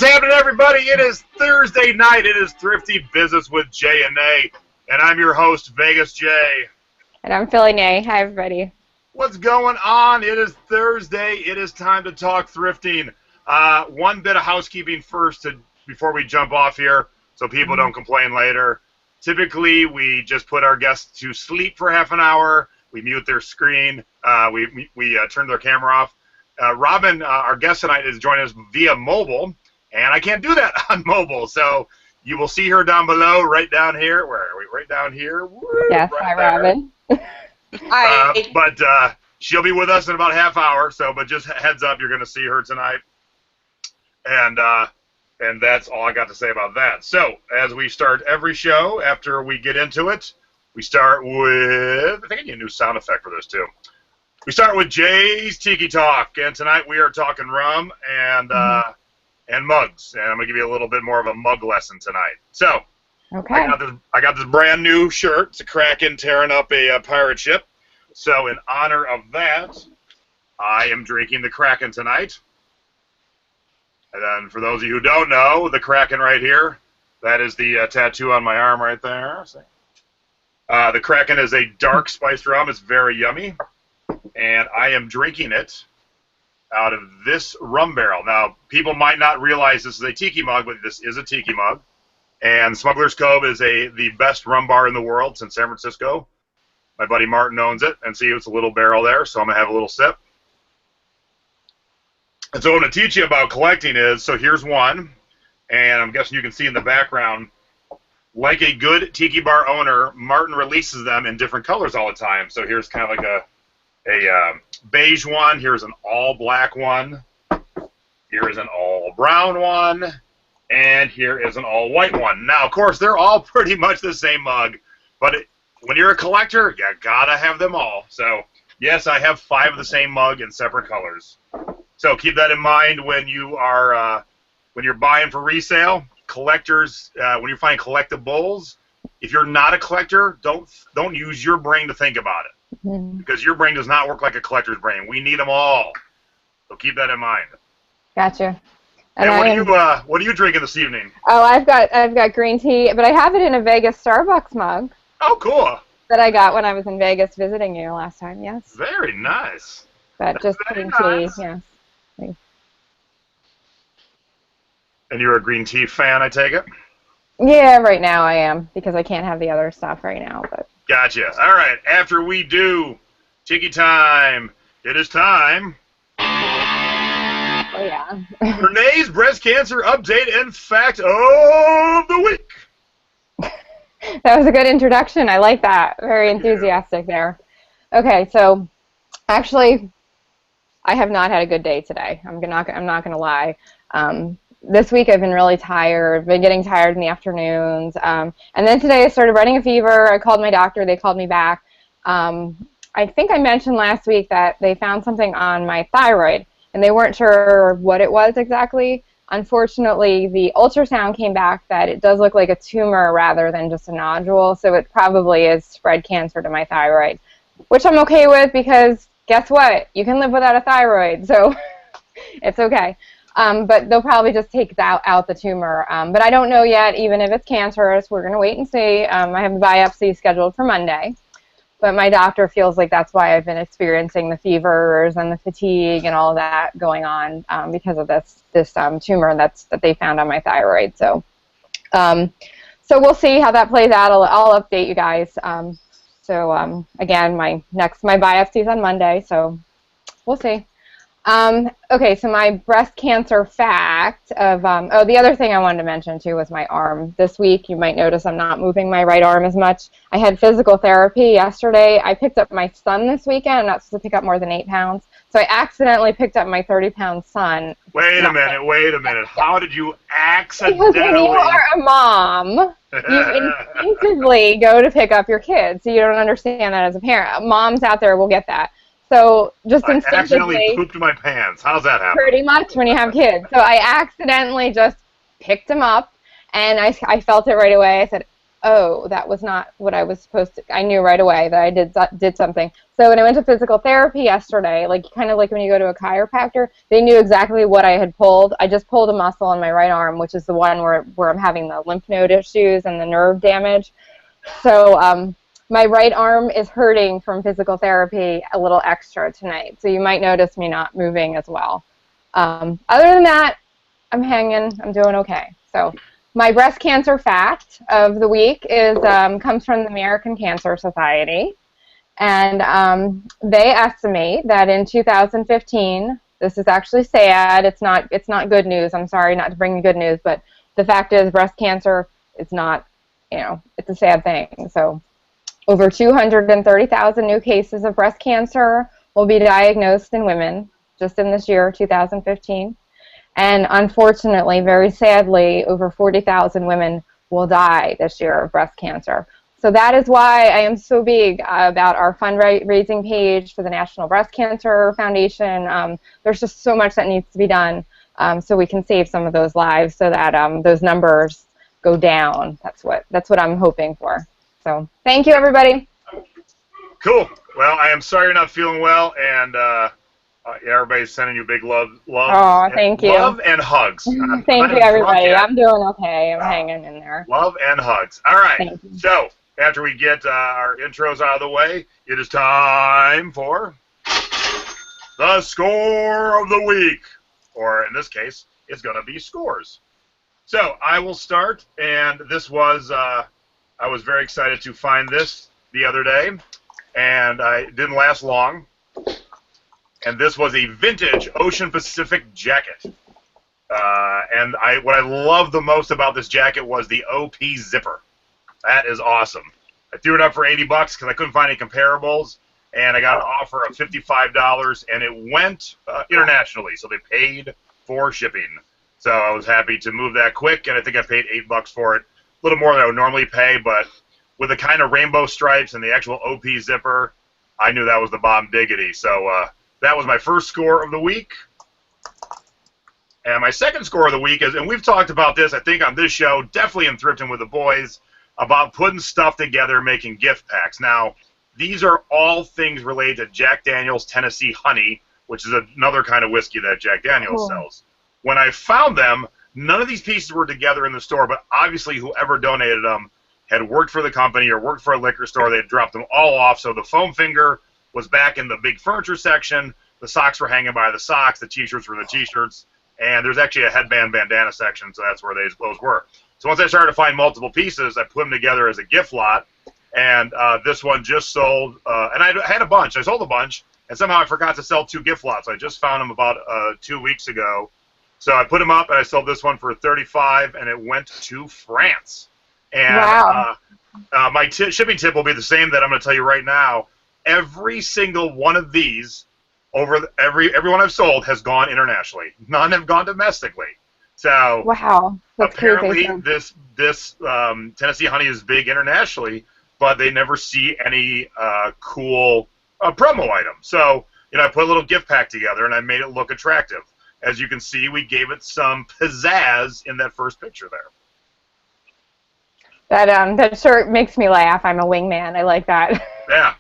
What's happening, everybody? It is Thursday night. It is Thrifty Business with Jay and Nay, and I'm your host, Vegas Jay. And I'm Philly Nay. Hi, everybody. What's going on? It is Thursday. It is time to talk thrifting. One bit of housekeeping first before we jump off here so people don't complain later. Typically, we just put our guests to sleep for half an hour. We mute their screen. We turn their camera off. Robin, our guest tonight, is joining us via mobile, and I can't do that on mobile. So you will see her down below, right down here. Where are we? Right down here. Woo, yes, right hi, there. Robin. Hi. But she'll be with us in about a half hour. So, but just heads up, you're going to see her tonight. And that's all I got to say about that. So, as we start every show, after we get into it, we start with, I think I need a new sound effect for this too. We start with Jay's Tiki Talk, and tonight we are talking rum and mugs, and I'm gonna give you a little bit more of a mug lesson tonight. So, Okay. I got this brand new shirt. It's a Kraken tearing up a pirate ship. So, in honor of that, I am drinking the Kraken tonight. And then, for those of you who don't know, the Kraken right here, that is the tattoo on my arm right there. The Kraken is a dark spiced rum. It's very yummy. And I am drinking it out of this rum barrel. Now, people might not realize this is a tiki mug, but this is a tiki mug. And Smuggler's Cove is the best rum bar in the world. It's in San Francisco. My buddy Martin owns it. And see, it's a little barrel there, so I'm going to have a little sip. And so what I'm going to teach you about collecting is, so here's one. And I'm guessing you can see in the background, like a good tiki bar owner, Martin releases them in different colors all the time. So here's kind of like a beige one. Here's an all black one. Here is an all brown one. And here is an all white one. Now, of course, they're all pretty much the same mug. But when you're a collector, you gotta have them all. So, yes, I have 5 of the same mug in separate colors. So keep that in mind when you are when you're buying for resale. Collectors, when you're finding collectibles, if you're not a collector, don't use your brain to think about it. Because your brain does not work like a collector's brain. We need them all. So keep that in mind. Gotcha. And what are you drinking this evening? Oh, I've got green tea, but I have it in a Vegas Starbucks mug. Oh, cool. That I got when I was in Vegas visiting you last time, yes. Very nice. But just green tea, yes. And you're a green tea fan, I take it? Yeah, right now I am, because I can't have the other stuff right now. But Gotcha. All right, after we do Tiki Time, it is time. Oh, yeah. Renee's breast cancer update and fact of the week. That was a good introduction. I like that. Very enthusiastic there. Okay, so actually, I have not had a good day today. I'm not going to lie. This week I've been really tired, been getting tired in the afternoons, and then today I started running a fever. I called my doctor, they called me back. I think I mentioned last week that they found something on my thyroid, and they weren't sure what it was exactly. Unfortunately, the ultrasound came back that it does look like a tumor rather than just a nodule, so it probably is spread cancer to my thyroid, which I'm okay with because guess what? You can live without a thyroid, so it's okay. But they'll probably just take out the tumor. But I don't know yet, even if it's cancerous. We're going to wait and see. I have a biopsy scheduled for Monday. But my doctor feels like that's why I've been experiencing the fevers and the fatigue and all of that going on because of this tumor that they found on my thyroid. So we'll see how that plays out. I'll update you guys. Again, my biopsy's on Monday, so we'll see. Okay, so my breast cancer fact of, the other thing I wanted to mention too was my arm. This week, you might notice I'm not moving my right arm as much. I had physical therapy yesterday. I picked up my son this weekend. I'm not supposed to pick up more than 8 pounds. So I accidentally picked up my 30-pound son. Wait a minute. How did you accidentally? Because when you are a mom, you instinctively go to pick up your kids. So you don't understand that as a parent. Moms out there will get that. So just I instinctively, accidentally pooped my pants. How's that happen? Pretty much when you have kids. So I accidentally just picked him up, and I felt it right away. I said, oh, that was not what I was supposed to. I knew right away that I did something. So when I went to physical therapy yesterday, like kind of like when you go to a chiropractor, they knew exactly what I had pulled. I just pulled a muscle on my right arm, which is the one where I'm having the lymph node issues and the nerve damage. So my right arm is hurting from physical therapy a little extra tonight. So you might notice me not moving as well. Other than that, I'm hanging. I'm doing okay. So my breast cancer fact of the week is comes from the American Cancer Society, and they estimate that in 2015, this is actually sad. It's not good news. I'm sorry not to bring you good news, but the fact is breast cancer is not, it's a sad thing. So over 230,000 new cases of breast cancer will be diagnosed in women just in this year, 2015. And unfortunately, very sadly, over 40,000 women will die this year of breast cancer. So that is why I am so big about our fundraising page for the National Breast Cancer Foundation. There's just so much that needs to be done so we can save some of those lives so that those numbers go down. That's what I'm hoping for. So thank you, everybody. Cool. Well, I am sorry you're not feeling well, and everybody's sending you big love. Oh, thank you. Love and hugs. Thank you, everybody. I'm doing okay. I'm hanging in there. Love and hugs. All right. Thank you. So after we get our intros out of the way, it is time for the score of the week, or in this case, it's going to be scores. So I will start, and this was I was very excited to find this the other day, and it didn't last long. And this was a vintage Ocean Pacific jacket. And what I loved the most about this jacket was the OP zipper. That is awesome. I threw it up for $80 because I couldn't find any comparables, and I got an offer of $55, and it went internationally, so they paid for shipping. So I was happy to move that quick, and I think I paid $8 for it. A little more than I would normally pay, but with the kind of rainbow stripes and the actual OP zipper, I knew that was the bomb diggity. So that was my first score of the week. And my second score of the week is, and we've talked about this, I think, on this show, definitely in Thrifting with the Boys, about putting stuff together, making gift packs. Now, these are all things related to Jack Daniel's Tennessee Honey, which is another kind of whiskey that Jack Daniel's sells. When I found them, none of these pieces were together in the store, but obviously whoever donated them had worked for the company or worked for a liquor store. They had dropped them all off, so the foam finger was back in the big furniture section. The socks were hanging by the socks. The T-shirts were the T-shirts. And there's actually a headband bandana section, so that's where those were. So once I started to find multiple pieces, I put them together as a gift lot. And this one just sold. And I had a bunch. I sold a bunch. And somehow I forgot to sell 2 gift lots. I just found them about 2 weeks ago. So I put them up, and I sold this one for $35, and it went to France. And wow. My shipping tip will be the same that I'm going to tell you right now. Every single one of these, everyone I've sold, has gone internationally. None have gone domestically. So wow, that's apparently crazy. this Tennessee Honey is big internationally, but they never see any cool promo item. So I put a little gift pack together, and I made it look attractive. As you can see, we gave it some pizzazz in that first picture there. That shirt makes me laugh. I'm a wingman. I like that. Yeah.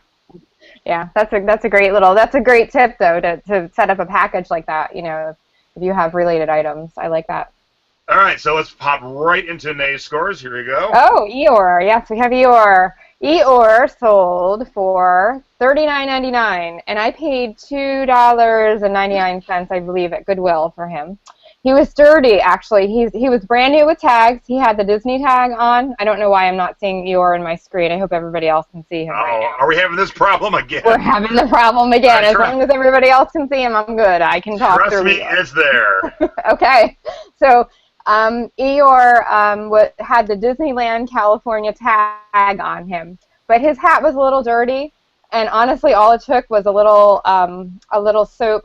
Yeah, that's a great tip though to set up a package like that. If you have related items, I like that. All right, so let's pop right into Nay's scores. Here we go. Oh, Eeyore. Yes, we have Eeyore. Eeyore sold for $39.99, and I paid $2.99, I believe, at Goodwill for him. He was dirty, actually. He was brand new with tags. He had the Disney tag on. I don't know why I'm not seeing Eeyore in my screen. I hope everybody else can see him right now. Are we having this problem again? We're having the problem again. As long as everybody else can see him, I'm good. I can talk through Trust me, it's there. Okay. So Eeyore had the Disneyland California tag on him, but his hat was a little dirty, and honestly, all it took was a little soap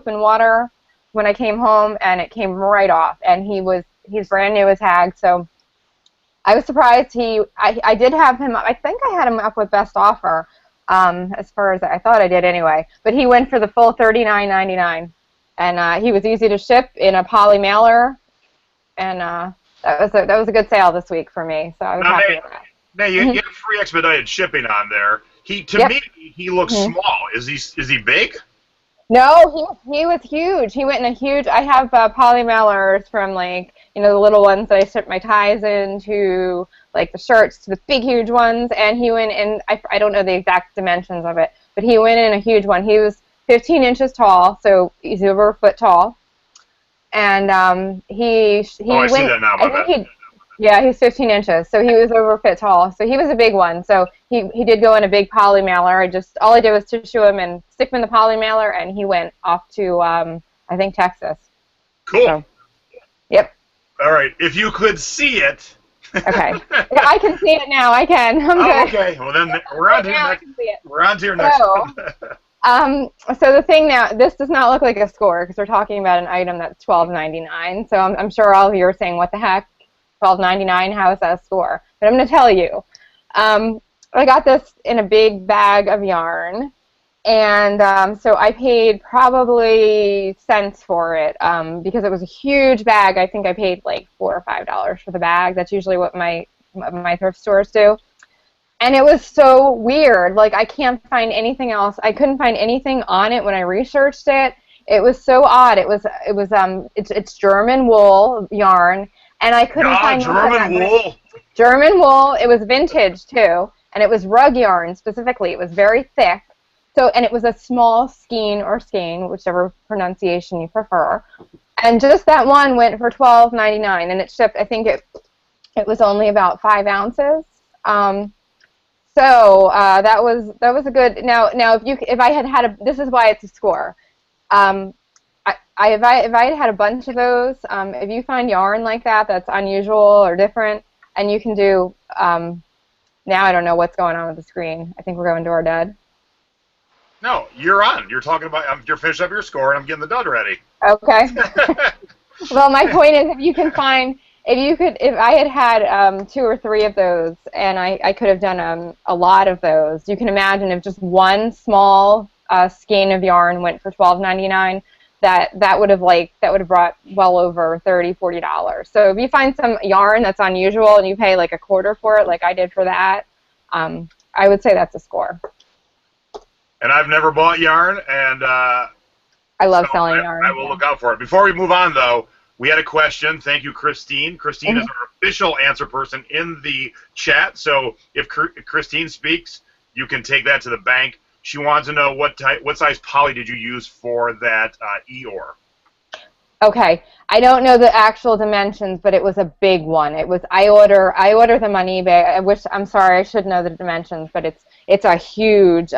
and water when I came home, and it came right off. And he's brand new with tag, so I was surprised. I did have him. I think I had him up with best offer, as far as I thought I did anyway. But he went for the full $39.99. And he was easy to ship in a poly mailer, and that was a good sale this week for me, so I was Now, happy with that. Now you have free expedited shipping on there. To me, he looks small. Is he big? No, he was huge. He went in a huge. I have poly mailers from like the little ones that I strip my ties into, like the shirts, to the big huge ones. And he went in. I don't know the exact dimensions of it, but he went in a huge one. He was 15 inches tall, so he's over a foot tall. And he I went. see that now. I think he's 15 inches, so he was over a foot tall. So he was a big one. So he did go in a big poly mailer. All I did was tissue him and stick him in the poly mailer, and he went off to I think Texas. Cool. So, yep. All right. If you could see it. Okay. Yeah, I can see it now. I can. I'm good. Okay. Well, then we're on to your next. We're on to your next. So the thing now, this does not look like a score because we're talking about an item that's $12.99. So I'm sure all of you are saying, what the heck? $12.99, how is that a score? But I'm going to tell you. I got this in a big bag of yarn, and so I paid probably cents for it because it was a huge bag. I think I paid like $4 or $5 for the bag. That's usually what my thrift stores do. And it was so weird. Like, I can't find anything else. I couldn't find anything on it when I researched it. It was so odd. It's German wool yarn. And I couldn't find German wool. German wool. It was vintage too, and it was rug yarn specifically. It was very thick. And it was a small skein or skein, whichever pronunciation you prefer. And just that one went for $12.99, and it shipped. I think it was only about 5 ounces. So that was a good. Now if I had this is why it's a score. If I had a bunch of those, if you find yarn like that's unusual or different, and you can do, now I don't know what's going on with the screen. I think we're going to our dud. No, you're on. You're talking about, you're finishing up your score, and I'm getting the dud ready. Okay. Well, my point is, if I had 2 or 3 of those, and I could have done a lot of those, you can imagine if just one small skein of yarn went for $12.99. That would have brought well over $30-$40. So if you find some yarn that's unusual and you pay like a quarter for it, like I did for that, I would say that's a score. And I've never bought yarn, and I love selling yarn. I will look out for it. Before we move on, though, we had a question. Thank you, Christine. Christine is our official answer person in the chat. So if Christine speaks, you can take that to the bank. She wants to know what size poly did you use for that Eeyore? Okay, I don't know the actual dimensions, but it was a big one. It was I order them on eBay. I'm sorry, I should know the dimensions, but it's a huge.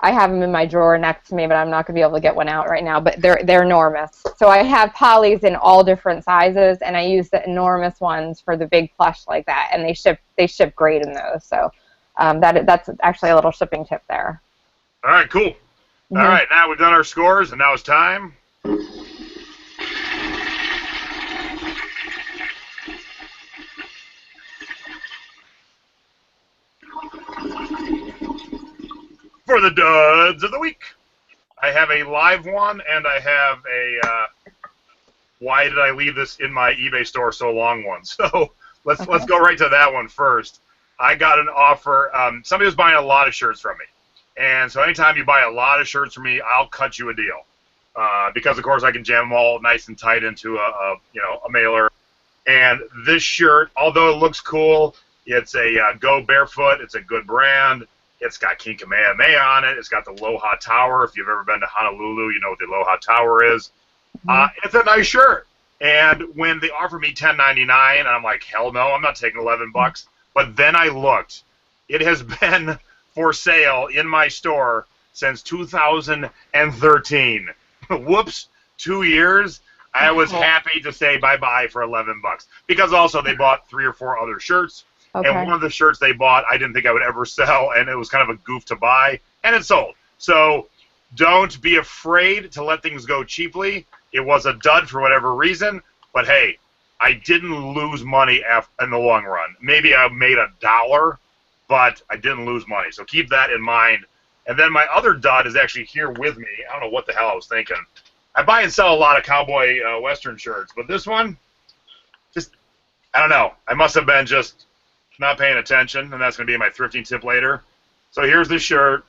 I have them in my drawer next to me, but I'm not going to be able to get one out right now. But they're enormous. So I have polys in all different sizes, and I use the enormous ones for the big plush like that, and they ship great in those. So. That's actually a little shipping tip there. All right, cool. All right, now we've done our scores, and now it's time. For the duds of the week. I have a live one, and I have a why did I leave this in my eBay store so long one. So let's go right to that one first. I got an offer. Somebody was buying a lot of shirts from me. And so anytime you buy a lot of shirts from me, I'll cut you a deal. Because, of course, I can jam them all nice and tight into a mailer. And this shirt, although it looks cool, it's a Go Barefoot. It's a good brand. It's got King Kamehameha on it. It's got the Aloha Tower. If you've ever been to Honolulu, you know what the Aloha Tower is. It's a nice shirt. And when they offered me $10.99, I'm like, hell no, I'm not taking $11. But then I looked. It has been for sale in my store since 2013. Whoops, 2 years. I was happy to say bye-bye for $11. Because also they bought 3 or 4 other shirts. Okay. And one of the shirts they bought I didn't think I would ever sell, and it was kind of a goof to buy, and it sold. So don't be afraid to let things go cheaply. It was a dud for whatever reason, but hey, I didn't lose money in the long run. Maybe I made $1, but I didn't lose money. So keep that in mind. And then my other dud is actually here with me. I don't know what the hell I was thinking. I buy and sell a lot of cowboy western shirts, but this one, I don't know. I must have been just not paying attention, and that's going to be my thrifting tip later. So here's the shirt.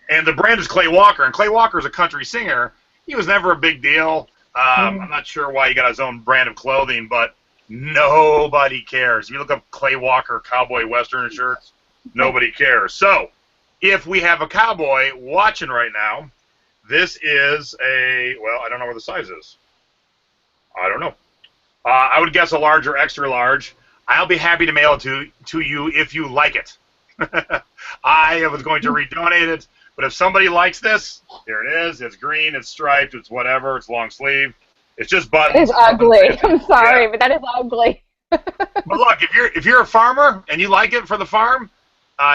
And the brand is Clay Walker, and Clay Walker is a country singer. He was never a big deal. I'm not sure why he got his own brand of clothing, but nobody cares. If you look up Clay Walker cowboy western shirts, nobody cares. So if we have a cowboy watching right now, this is well, I don't know where the size is. I don't know. I would guess a large or extra large. I'll be happy to mail it to you if you like it. I was going to redonate it, but if somebody likes this, here it is. It's green, it's striped, it's whatever, it's long sleeve. It's just buttons. It is ugly. I'm sorry, but that is ugly. But look, if you're a farmer and you like it for the farm,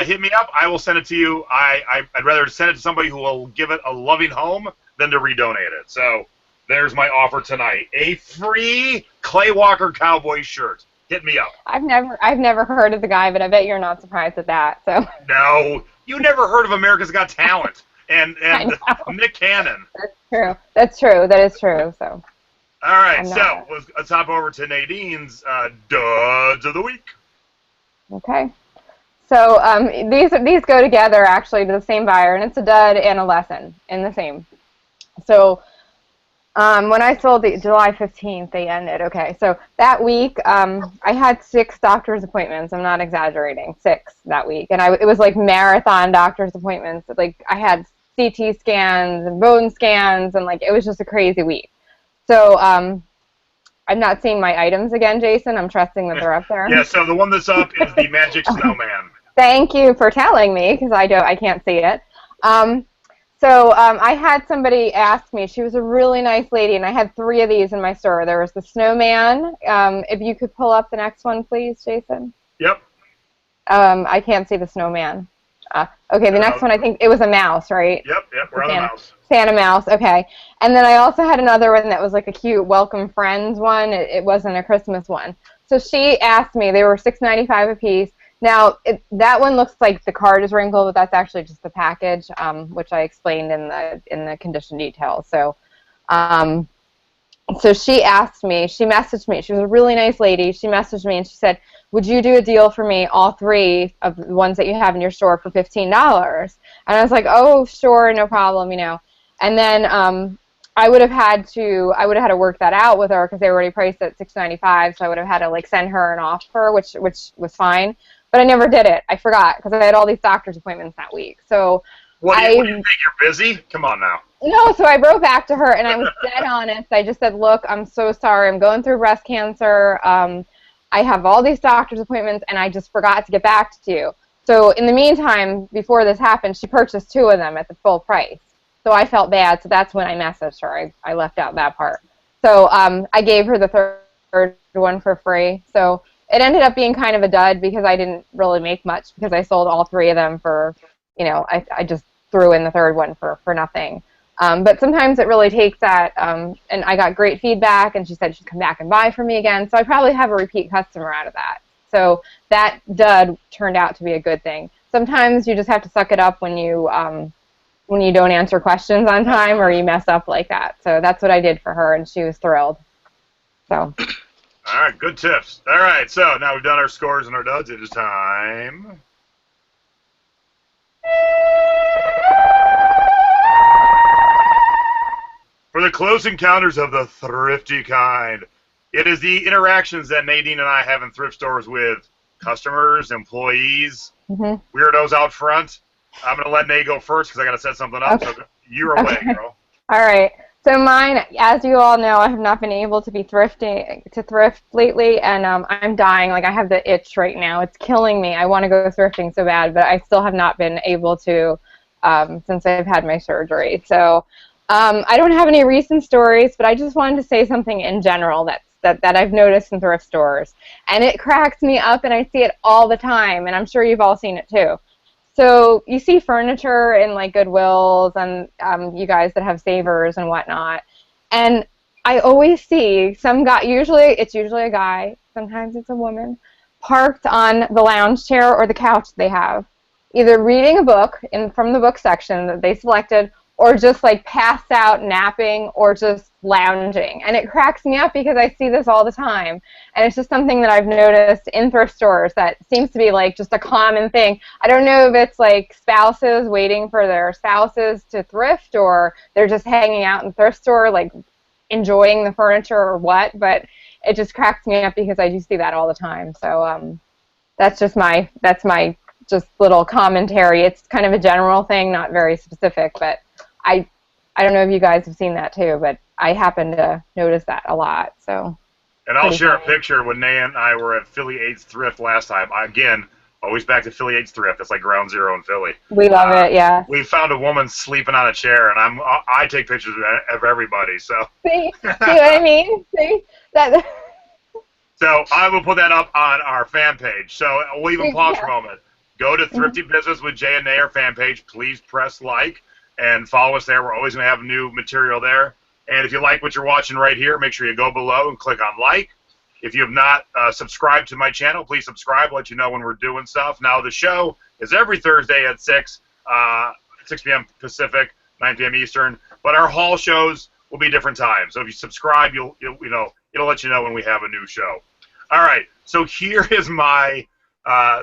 hit me up. I will send it to you. I'd rather send it to somebody who will give it a loving home than to redonate it. So there's my offer tonight: a free Clay Walker cowboy shirt. Hit me up. I've never heard of the guy, but I bet you're not surprised at that. So. No, you never heard of America's Got Talent and Nick Cannon. That's true. That's true. That is true. So. All right, so let's hop over to Nadine's duds of the week. Okay. So these go together actually to the same buyer, and it's a dud and a lesson in the same. So when I sold the July 15th, they ended. Okay, so that week I had 6 doctor's appointments. I'm not exaggerating, 6 that week, and it was like marathon doctor's appointments. Like I had CT scans and bone scans, and like it was just a crazy week. So I'm not seeing my items again, Jason. I'm trusting that they're up there. Yeah, so the one that's up is the Magic Snowman. Thank you for telling me, because I can't see it. So I had somebody ask me. She was a really nice lady, and I had 3 of these in my store. There was the snowman. If you could pull up the next one, please, Jason. Yep. I can't see the snowman. Okay, the next one, I think it was a mouse, right? Yep, we're on the mouse. Santa mouse, okay. And then I also had another one that was like a cute welcome friends one. It wasn't a Christmas one. So she asked me, they were $6.95 a piece. Now, that one looks like the card is wrinkled, but that's actually just the package, which I explained in the condition details. So, so she asked me, she messaged me. She was a really nice lady. She messaged me and she said, would you do a deal for me, all 3 of the ones that you have in your store for $15? And I was like, oh, sure, no problem, you know. And then I would have had to work that out with her because they were already priced at $6.95, so I would have had to like send her an offer, which was fine. But I never did it. I forgot because I had all these doctor's appointments that week. So what do you think? You're busy? Come on now. No, so I wrote back to her and I was dead honest. I just said, look, I'm so sorry. I'm going through breast cancer. I have all these doctor's appointments, and I just forgot to get back to you. So in the meantime, before this happened, she purchased 2 of them at the full price. So I felt bad, so that's when I messaged her. I left out that part. So I gave her the third one for free. So it ended up being kind of a dud because I didn't really make much because I sold all 3 of them for, you know, I just threw in the third one for nothing. But sometimes it really takes that, and I got great feedback, and she said she'd come back and buy from me again, so I probably have a repeat customer out of that. So that dud turned out to be a good thing. Sometimes you just have to suck it up when you don't answer questions on time or you mess up like that. So that's what I did for her, and she was thrilled. So. All right, good tips. All right, so now we've done our scores and our duds. It is time. For the close encounters of the thrifty kind, it is the interactions that Nadine and I have in thrift stores with customers, employees, weirdos out front. I'm going to let Nate go first because I got to set something up. Okay. So you're away, girl. All right. So mine, as you all know, I have not been able to thrift lately, and I'm dying. Like, I have the itch right now. It's killing me. I want to go thrifting so bad, but I still have not been able to since I've had my surgery. So I don't have any recent stories, but I just wanted to say something in general that I've noticed in thrift stores. And it cracks me up, and I see it all the time, and I'm sure you've all seen it too. So you see furniture in like Goodwills and you guys that have savers and whatnot, and I always see some guy, it's usually a guy, sometimes it's a woman, parked on the lounge chair or the couch they have, either reading a book from the book section that they selected, or just like passed out napping, or just lounging. And it cracks me up because I see this all the time. And it's just something that I've noticed in thrift stores that seems to be like just a common thing. I don't know if it's like spouses waiting for their spouses to thrift, or they're just hanging out in the thrift store like enjoying the furniture or what, but it just cracks me up because I do see that all the time. So that's my just little commentary. It's kind of a general thing, not very specific, but I don't know if you guys have seen that too, but I happen to notice that a lot. So. And I'll share a picture when Nan and I were at Philly 8's Thrift last time. Again, always back to Philly 8's Thrift. It's like ground zero in Philly. We love it, yeah. We found a woman sleeping on a chair, and I take pictures of everybody. So. See what I mean? See that. So I will put that up on our fan page. So we'll even pause for a moment. Go to Thrifty Business with Jay and Nay, our fan page. Please press like and follow us there. We're always going to have new material there. And if you like what you're watching right here, make sure you go below and click on like. If you have not subscribed to my channel, please subscribe. Let you know when we're doing stuff. Now, the show is every Thursday at 6 p.m. Pacific, 9 p.m. Eastern. But our haul shows will be different times. So if you subscribe, it'll let you know when we have a new show. All right. So here is my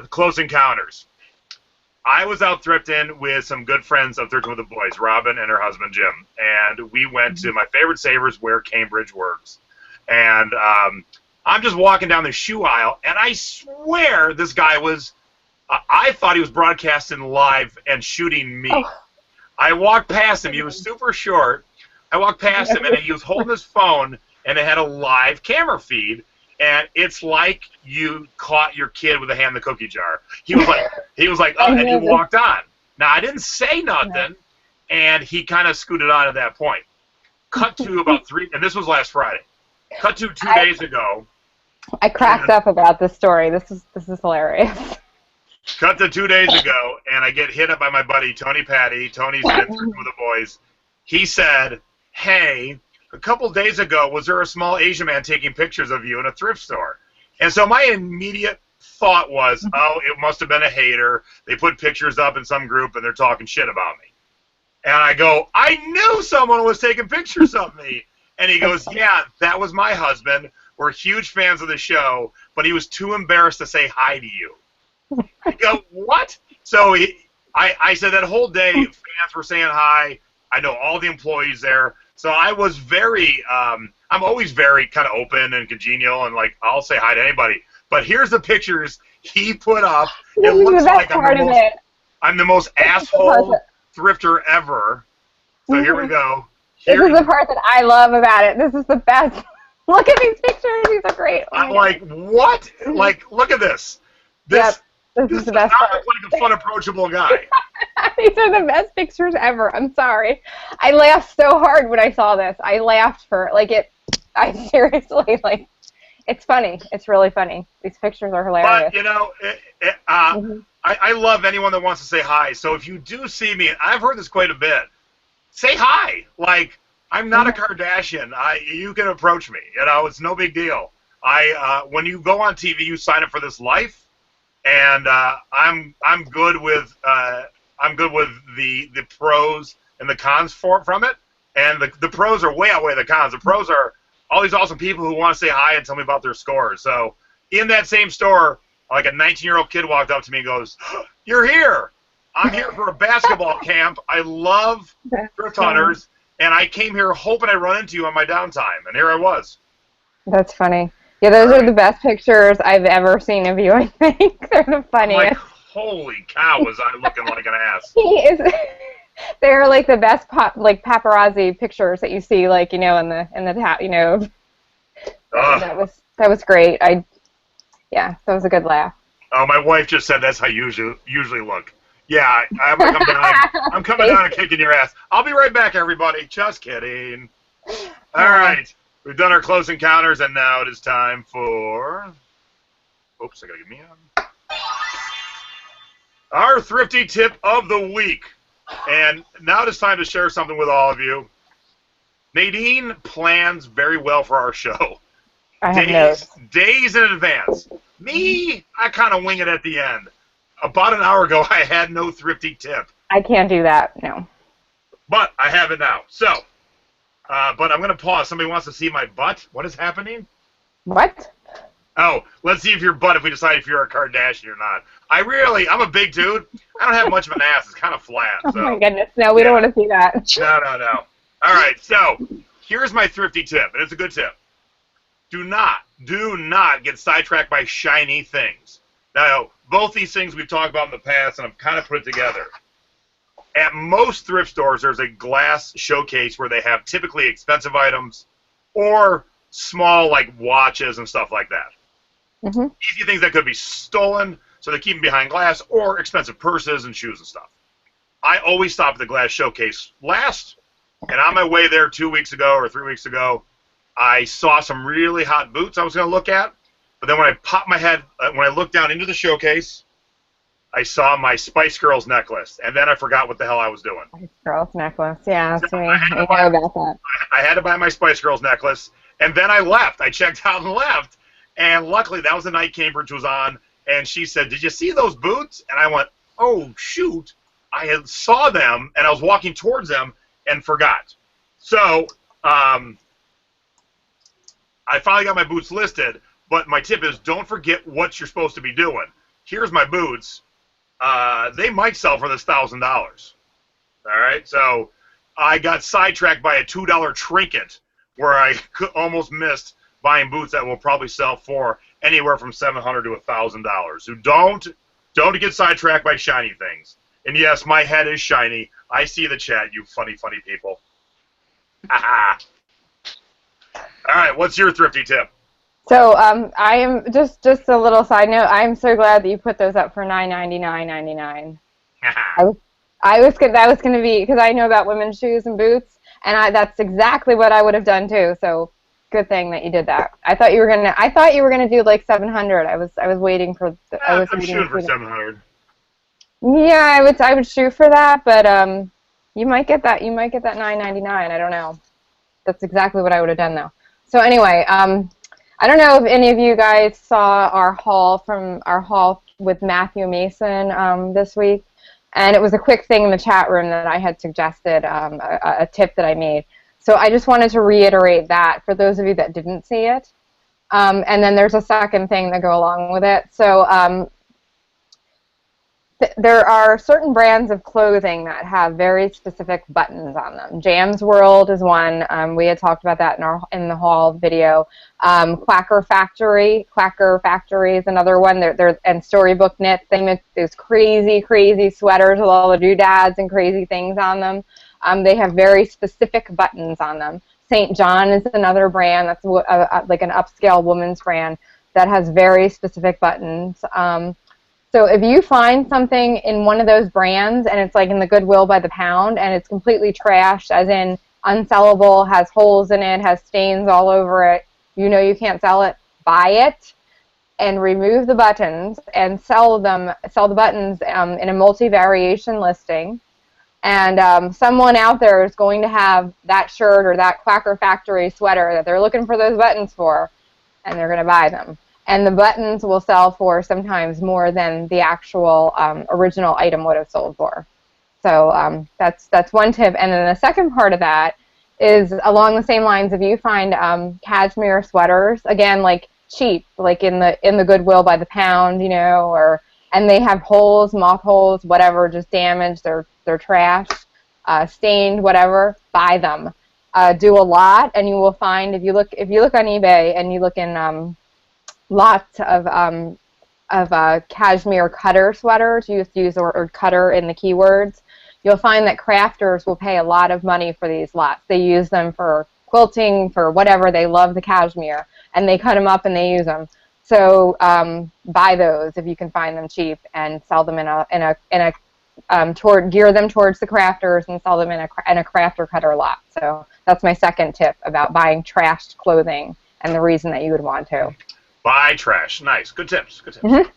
close encounters. I was out thrifting with some good friends of Thrifting with the Boys, Robin and her husband Jim, and we went to my favorite Savers where Cambridge works. And I'm just walking down the shoe aisle, and I swear this guy was, I thought he was broadcasting live and shooting me. Oh. I walked past him. He was super short. I walked past him, and he was holding his phone, and it had a live camera feed. And it's like you caught your kid with a hand in the cookie jar. He was like, oh, and he walked on. Now, I didn't say nothing, and he kind of scooted on at that point. Cut to about 3, and this was last Friday. Cut to 2 days ago. I cracked up about this story. This is hilarious. Cut to 2 days ago, and I get hit up by my buddy, Tony Patty. Tony's in Thrifting with the Boys. He said, hey, a couple days ago, was there a small Asian man taking pictures of you in a thrift store? And so my immediate thought was, oh, it must have been a hater. They put pictures up in some group, and they're talking shit about me. And I go, I knew someone was taking pictures of me. And he goes, yeah, that was my husband. We're huge fans of the show, but he was too embarrassed to say hi to you. I go, what? So I said that whole day, fans were saying hi. I know all the employees there. So I was very, I'm always very kind of open and congenial, and like I'll say hi to anybody. But here's the pictures he put up. It looks like I'm the most asshole thrifter ever. So here we go. This is the part that I love about it. This is the best. Look at these pictures. These are great. I'm like, what? Like, look at this. This is the best part. Like a fun, approachable guy. These are the best pictures ever. I'm sorry. I laughed so hard when I saw this. I laughed for, like, I seriously, like, it's funny. It's really funny. These pictures are hilarious. But, you know, I love anyone that wants to say hi. So if you do see me, and I've heard this quite a bit, say hi. Like, I'm not a Kardashian. You can approach me. You know, it's no big deal. When you go on TV, you sign up for this life, and I'm good with the pros and the cons from it. And the pros are way outweigh the cons. The pros are all these awesome people who want to say hi and tell me about their scores. So in that same store, like a 19-year-old kid walked up to me and goes, "You're here. I'm here for a basketball camp. I love thrift hunters, and I came here hoping I run into you on my downtime." And here I was. That's funny. Yeah, those are the best pictures I've ever seen of you, I think. They're the funniest. Like, holy cow, was I looking like an ass. He is. They're like the best paparazzi pictures that you see, like, you know, in the you know. That was great. Yeah, that was a good laugh. Oh, my wife just said that's how you usually look. Yeah, I'm coming down and kicking your ass. I'll be right back, everybody. Just kidding. All right. We've done our close encounters, and now it is time for... Oops, I got to get me on. Our Thrifty Tip of the Week. And now it is time to share something with all of you. Nadine plans very well for our show. I have notes. Days in advance. Me, I kind of wing it at the end. About an hour ago, I had no Thrifty Tip. I can't do that, no. But I have it now. So, But I'm going to pause. Somebody wants to see my butt. What is happening? What? Oh, let's see if your butt, if we decide if you're a Kardashian or not. I'm a big dude. I don't have much of an ass. It's kind of flat. Oh So. my goodness. No, we don't want to see that. No. All right, so here's my thrifty tip, and it's a good tip. Do not get sidetracked by shiny things. Now, both these things we've talked about in the past, and I've kind of put it together. At most thrift stores, there's a glass showcase where they have typically expensive items or small, like, watches and stuff like that. Mm-hmm. Easy things that could be stolen, so they keep them behind glass, or expensive purses and shoes and stuff. I always stop at the glass showcase last, and on my way there 2 weeks ago or 3 weeks ago, I saw some really hot boots I was going to look at, but then when I popped my head, when I looked down into the showcase, I saw my Spice Girls necklace, and then I forgot what the hell I was doing. Spice Girls necklace, yeah, So I know about that. I had to buy my Spice Girls necklace, and then I left. I checked out and left, and luckily that was the night Cambridge was on, and she said, "Did you see those boots?" And I went, "Oh, shoot." I had saw them, and I was walking towards them and forgot. So I finally got my boots listed, but my tip is don't forget what you're supposed to be doing. Here's my boots. They might sell for this $1,000. All right, so I got sidetracked by a $2 trinket where I almost missed buying boots that will probably sell for anywhere from $700 to $1,000. So don't get sidetracked by shiny things. And yes, my head is shiny. I see the chat, you funny people. All right, what's your thrifty tip? So I am just a little side note. I am so glad that you put those up for $9.99.99. That was going to be, because I know about women's shoes and boots, and that's exactly what I would have done too. So good thing that you did that. I thought you were gonna do like 700. I was waiting for. I'm shooting for 700. Yeah, I would shoot for that, but you might get that $9.99. I don't know. That's exactly what I would have done though. So anyway, I don't know if any of you guys saw our haul with Matthew Mason this week, and it was a quick thing in the chat room that I had suggested, a tip that I made. So I just wanted to reiterate that for those of you that didn't see it. And then there's a second thing that go along with it. So there are certain brands of clothing that have very specific buttons on them. Jam's World is one. We had talked about that in the haul video. Quacker Factory is another one. And Storybook Knits. They make those crazy sweaters with all the doodads and crazy things on them. They have very specific buttons on them. St. John is another brand that's like an upscale women's brand that has very specific buttons. So if you find something in one of those brands and it's like in the Goodwill by the pound and it's completely trashed, as in unsellable, has holes in it, has stains all over it, you know you can't sell it, buy it and remove the buttons and sell the buttons in a multi-variation listing. And someone out there is going to have that shirt or that Quacker Factory sweater that they're looking for those buttons for, and they're going to buy them. And the buttons will sell for sometimes more than the actual original item would have sold for. So that's one tip. And then the second part of that is along the same lines. If you find cashmere sweaters, again, like cheap, like in the Goodwill by the pound, you know, and they have holes, moth holes, whatever, just damaged, they're trashed, stained, whatever, buy them. Do a lot, and you will find if you look on eBay and you look in lots of cashmere cutter sweaters, you have to use the word cutter in the keywords, you'll find that crafters will pay a lot of money for these lots. They use them for quilting, for whatever. They love the cashmere, and they cut them up and they use them. So buy those if you can find them cheap, and sell them gear them towards the crafters and sell them in a crafter cutter lot. So that's my second tip about buying trashed clothing and the reason that you would want to. Buy trash. Nice. Good tips. Good tips. Mm-hmm.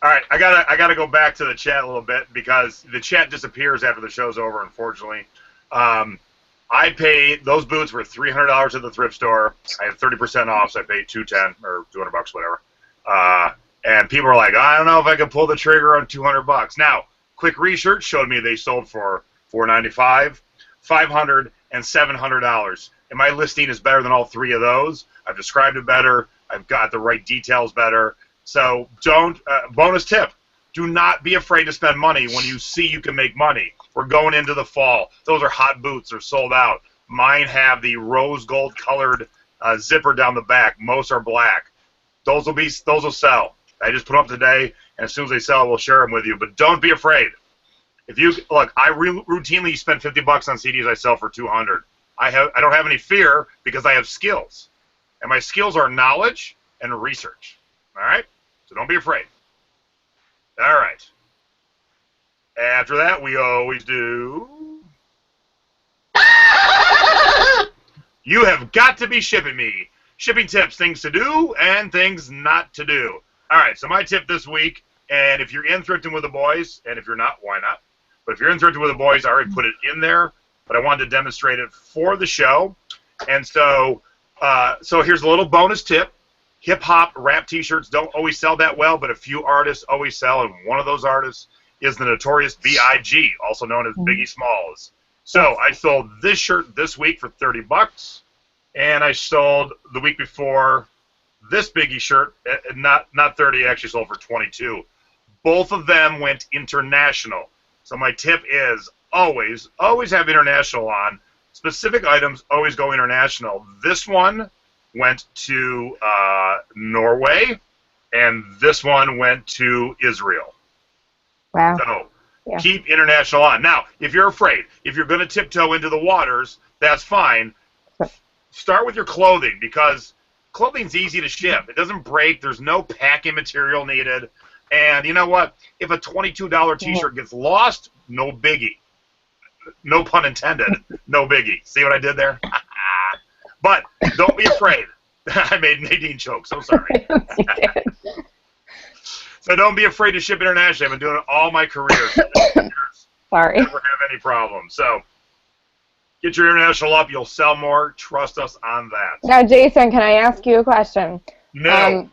All right, I gotta go back to the chat a little bit because the chat disappears after the show's over, unfortunately. I paid, those boots were $300 at the thrift store. I had 30% off, so I paid $210 or $200, whatever. And people were like, I don't know if I can pull the trigger on $200. Now, quick research showed me they sold for $495, $500, and $700. and my listing is better than all 3 of those. I've described it better. I've got the right details better. So don't, bonus tip, do not be afraid to spend money when you see you can make money. We're going into the fall. Those are hot boots. They're sold out. Mine have the rose gold colored zipper down the back. Most are black. Those will sell. I just put them up today, and as soon as they sell, we'll share them with you. But don't be afraid. If you look, I routinely spend $50 on CDs I sell for $200. I don't have any fear because I have skills, and my skills are knowledge and research. All right, so don't be afraid. All right. After that, we always do. You have got to be shipping me. Shipping tips, things to do and things not to do. All right, so my tip this week, and if you're in Thrifting with the Boys, and if you're not, why not? But if you're in Thrifting with the Boys, I already put it in there, but I wanted to demonstrate it for the show. And so here's a little bonus tip. Hip-hop rap T-shirts don't always sell that well, but a few artists always sell, and one of those artists is the notorious B.I.G., also known as Biggie Smalls. So I sold this shirt this week for $30, and I sold the week before this Biggie shirt, not 30, actually sold for 22. Both of them went international. So my tip is always have international on. Specific items always go international. This one went to Norway, and this one went to Israel. Wow. So keep international on. Now, if you're afraid, if you're going to tiptoe into the waters, that's fine. Start with your clothing, because clothing's easy to ship. It doesn't break. There's no packing material needed. And you know what? If a $22 T-shirt gets lost, no biggie. No pun intended. No biggie. See what I did there? But don't be afraid. I made Nadine choke. So sorry. So don't be afraid to ship internationally. I've been doing it all my career. Sorry. Never have any problems. So get your international up. You'll sell more. Trust us on that. Now, Jason, can I ask you a question? No.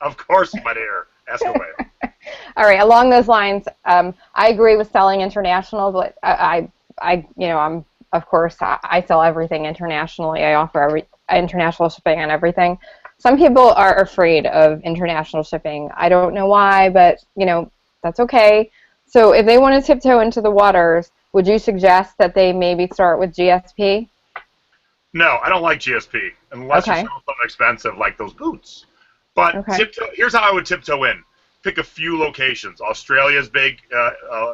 Of course, my dear. Ask away. All right. Along those lines, I agree with selling international, but I'm of course I sell everything internationally. I offer international shipping on everything. Some people are afraid of international shipping. I don't know why, but that's okay. So if they want to tiptoe into the waters, would you suggest that they maybe start with GSP? No, I don't like GSP unless you're selling something expensive like those boots. But here's how I would tiptoe in. Pick a few locations. Australia's big,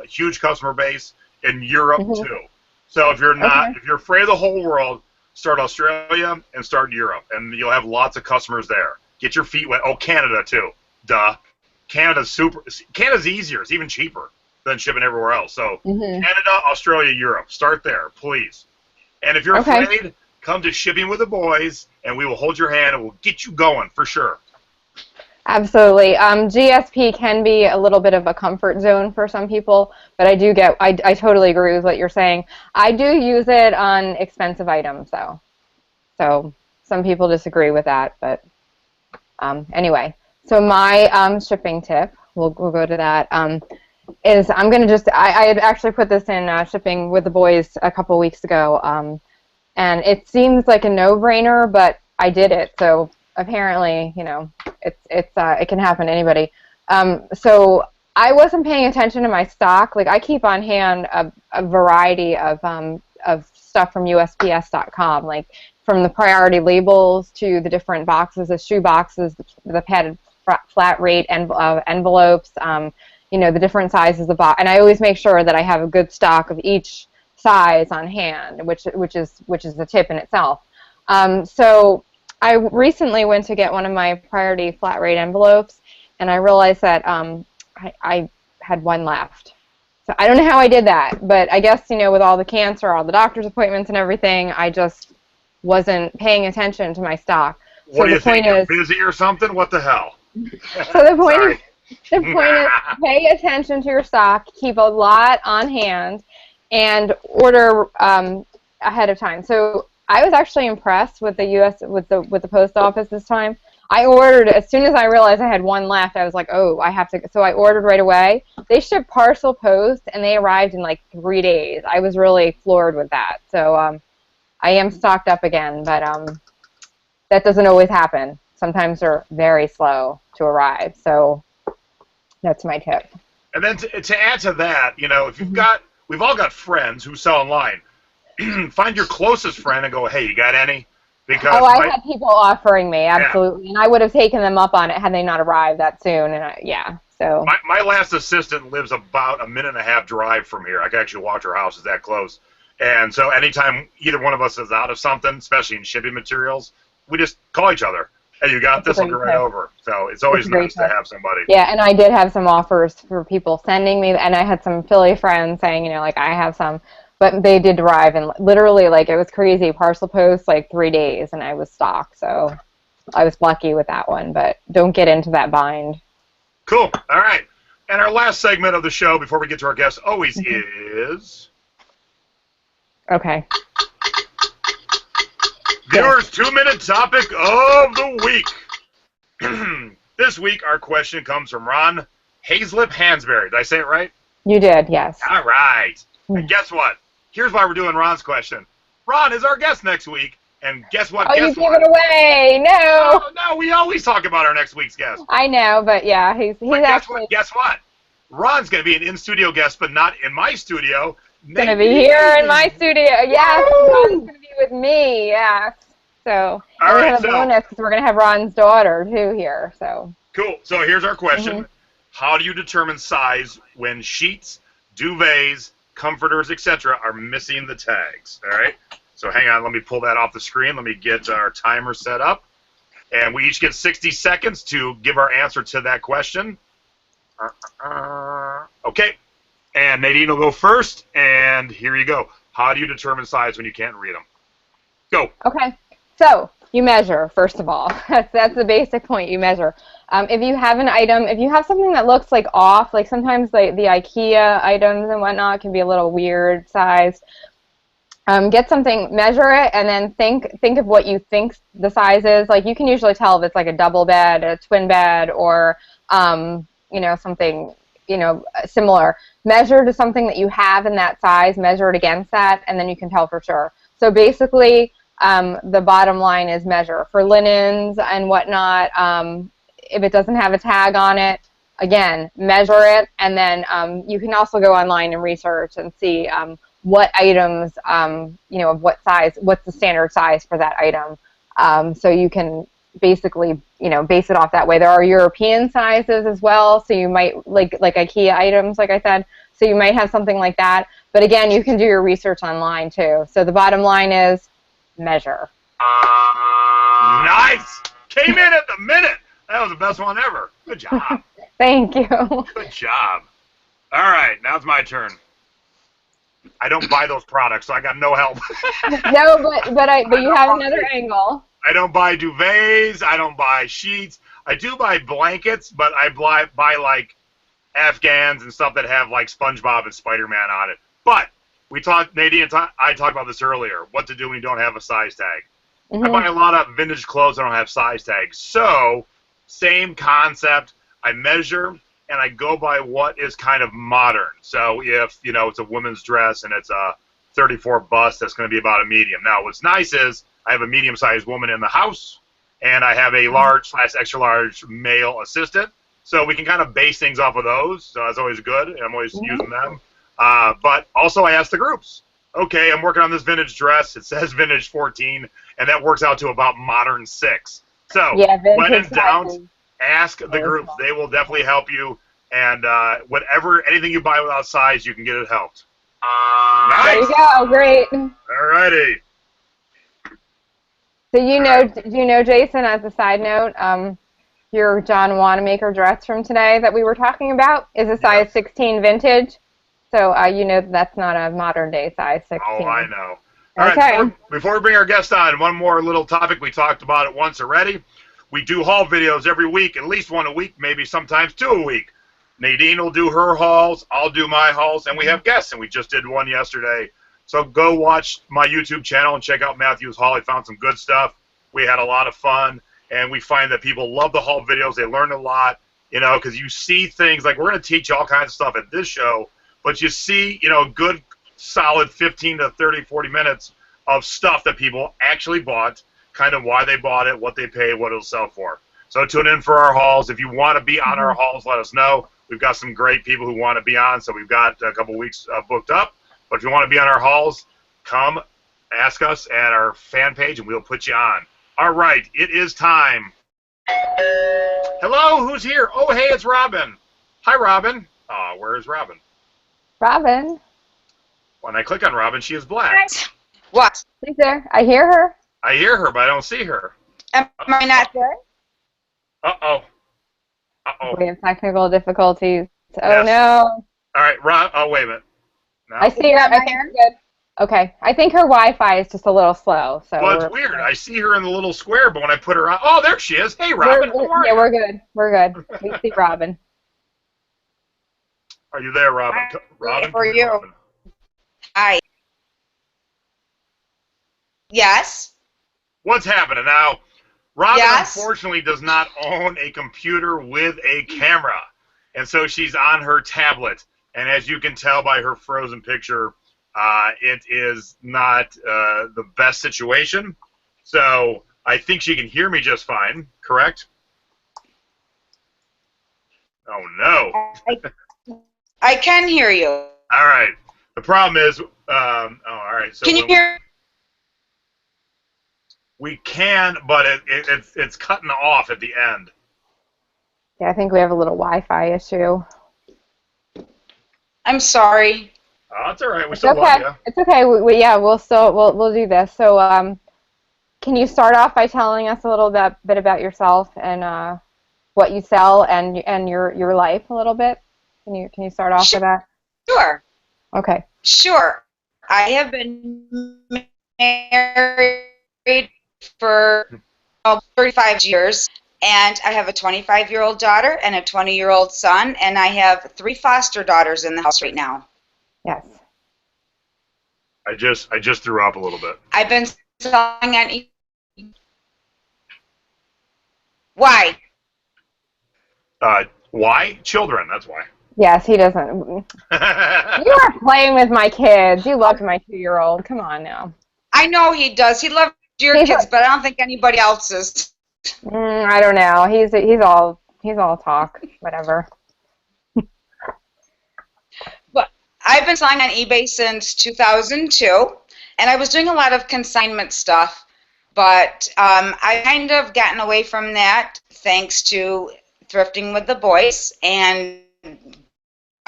huge customer base, and Europe too. So if you're not, if you're afraid of the whole world, start Australia and start Europe, and you'll have lots of customers there. Get your feet wet. Oh, Canada too. Duh. Canada's easier. It's even cheaper than shipping everywhere else. So Canada, Australia, Europe. Start there, please. And if you're afraid, come to Shipping with the Boys, and we will hold your hand and we'll get you going for sure. Absolutely. GSP can be a little bit of a comfort zone for some people, but I totally agree with what you're saying. I do use it on expensive items, though. So some people disagree with that, but anyway. So my shipping tip, we'll go to that, is I'm going to I had actually put this in Shipping with the Boys a couple weeks ago, and it seems like a no-brainer, but I did it, so apparently, it can happen to anybody. So I wasn't paying attention to my stock. Like, I keep on hand a variety of stuff from USPS.com, like from the priority labels to the different boxes, the shoe boxes, the padded flat rate envelopes, the different sizes of box. And I always make sure that I have a good stock of each size on hand, which is the tip in itself. So I recently went to get one of my priority flat rate envelopes, and I realized that I had one left. So I don't know how I did that, but I guess, with all the cancer, all the doctor's appointments and everything, I just wasn't paying attention to my stock. What do you think? You're busy or something? What the hell? So the point is pay attention to your stock, keep a lot on hand, and order ahead of time. So I was actually impressed with the post office this time. I ordered as soon as I realized I had one left. I was like, oh, I have to. So I ordered right away. They shipped parcel post, and they arrived in like 3 days. I was really floored with that. So I am stocked up again, but that doesn't always happen. Sometimes they're very slow to arrive. So that's my tip. And then to add to that, if you've got, we've all got friends who sell online. Find your closest friend and go, hey, you got any? Because I had people offering me, absolutely, yeah. And I would have taken them up on it had they not arrived that soon. And so my last assistant lives about a 1.5-minute drive from here. I can actually watch her house; it's that close. And so anytime either one of us is out of something, especially in shipping materials, we just call each other. Hey, you got this? I'll go right over. So it's always nice to have somebody. Yeah, and I did have some offers for people sending me, and I had some Philly friends saying, like, I have some. But they did arrive, and literally, like, it was crazy. Parcel post, like, 3 days, and I was stocked. So I was lucky with that one, but don't get into that bind. Cool. All right. And our last segment of the show before we get to our guests always is... Okay. Viewers' 2-minute topic of the week. This week, our question comes from Ron Hazlip Hansberry. Did I say it right? You did, yes. All right. And guess what? Here's why we're doing Ron's question. Ron is our guest next week, and guess what? Oh, you gave it away! No. No, we always talk about our next week's guest. I know, but yeah, he's actually. Guess what? Ron's going to be an in-studio guest, but not in my studio. Going to be here in my studio. Yes, Ron's going to be with me. Yes. So we have a bonus because we're going to have Ron's daughter too here. So. Cool. So here's our question: How do you determine size when sheets, duvets, comforters, etc. are missing the tags? All right. So hang on, let me pull that off the screen. Let me get our timer set up. And we each get 60 seconds to give our answer to that question. Okay. And Nadine will go first. And here you go. How do you determine size when you can't read them? Go. Okay. So you measure, first of all. That's the basic point. You measure. If you have an item, if you have something that looks like off, like sometimes the IKEA items and whatnot can be a little weird sized, get something, measure it, and then think of what you think the size is. Like you can usually tell if it's like a double bed, a twin bed, or something similar. Measure to something that you have in that size, measure it against that, and then you can tell for sure. So basically, the bottom line is measure. For linens and whatnot, if it doesn't have a tag on it, again, measure it, and then you can also go online and research and see what items, of what size, what's the standard size for that item. So you can basically, base it off that way. There are European sizes as well, so you might, like IKEA items, like I said, so you might have something like that. But again, you can do your research online too. So the bottom line is measure. Nice! Came in at the minute! That was the best one ever. Good job. Thank you. Good job. All right, now it's my turn. I don't buy those products, so I got no help. No, but you have another angle. I don't buy duvets. I don't buy sheets. I do buy blankets, but I buy like Afghans and stuff that have like SpongeBob and Spider-Man on it. But Nadine and I talked about this earlier, what to do when you don't have a size tag. I buy a lot of vintage clothes that don't have size tags. So, same concept. I measure, and I go by what is kind of modern. So if, it's a woman's dress and it's a 34 bust, that's going to be about a medium. Now, what's nice is I have a medium-sized woman in the house, and I have a large/extra-large male assistant. So we can kind of base things off of those. So that's always good, and I'm always using them. But also I ask the groups, okay, I'm working on this vintage dress. It says vintage 14, and that works out to about modern 6. So when in doubt, ask the groups. They will definitely help you. And anything you buy without size, you can get it helped. Nice. There you go. Great. All righty. So do you know, Jason, as a side note, your John Wanamaker dress from today that we were talking about is a size 16 vintage. So that's not a modern day size 16. Oh, I know. All right, before we bring our guest on, one more little topic. We talked about it once already. We do haul videos every week, at least one a week, maybe sometimes 2 a week. Nadine will do her hauls, I'll do my hauls, and we have guests, and we just did one yesterday. So go watch my YouTube channel and check out Matthew's haul. He found some good stuff. We had a lot of fun, and we find that people love the haul videos. They learn a lot, because you see things like we're going to teach you all kinds of stuff at this show, but you see, good, solid 15 to 30, 40 minutes of stuff that people actually bought, kind of why they bought it, what they paid, what it'll sell for. So tune in for our hauls. If you want to be on our hauls, let us know. We've got some great people who want to be on, so we've got a couple weeks booked up. But if you want to be on our hauls, come ask us at our fan page, and we'll put you on. All right, it is time. Hello, who's here? Oh, hey, it's Robin. Hi, Robin. Where is Robin? Robin. When I click on Robin, she is black. What? She's there. I hear her. I hear her, but I don't see her. Am I not there? Uh-oh. Uh-oh. We have technical difficulties. Oh, Yes. no. All right, Rob. Oh, wait a minute. No? I see her. I think we're good. Okay. I think her Wi-Fi is just a little slow. So Well, it's weird. I see her in the little square, but when I put her on... Oh, there she is. Hey, Robin. How are yeah, you? we're good. We're good. We see Robin. Are you there, Robin? Robin, For come here, you. Robin. Hi. Yes. What's happening now? Robin, Yes. unfortunately, does not own a computer with a camera, and so she's on her tablet. And as you can tell by her frozen picture, it is not the best situation. So I think she can hear me just fine, correct? Oh, no. I can hear you. All right. The problem is, all right. So Can you hear? we can, but it's cutting off at the end. Yeah, I think we have a little Wi-Fi issue. I'm sorry. Oh, it's all right. We It's still love okay. you. It's okay. We'll do this. So, can you start off by telling us a little bit about yourself and what you sell and your life a little bit? Can you start off with that? Sure. Okay. Sure. I have been married for 35 years, and I have a 25-year-old daughter and a 20-year-old son, and I have 3 foster daughters in the house right now. Yes. I just threw up a little bit. I've been selling on Why? Why? Children, that's why. Yes, he doesn't. You are playing with my kids. You loved my 2-year-old. Come on now. I know he does. He loves your kids, but I don't think anybody else's. I don't know. He's all talk. Whatever. But I've been selling on eBay since 2002, and I was doing a lot of consignment stuff, but I kind of gotten away from that thanks to thrifting with the boys and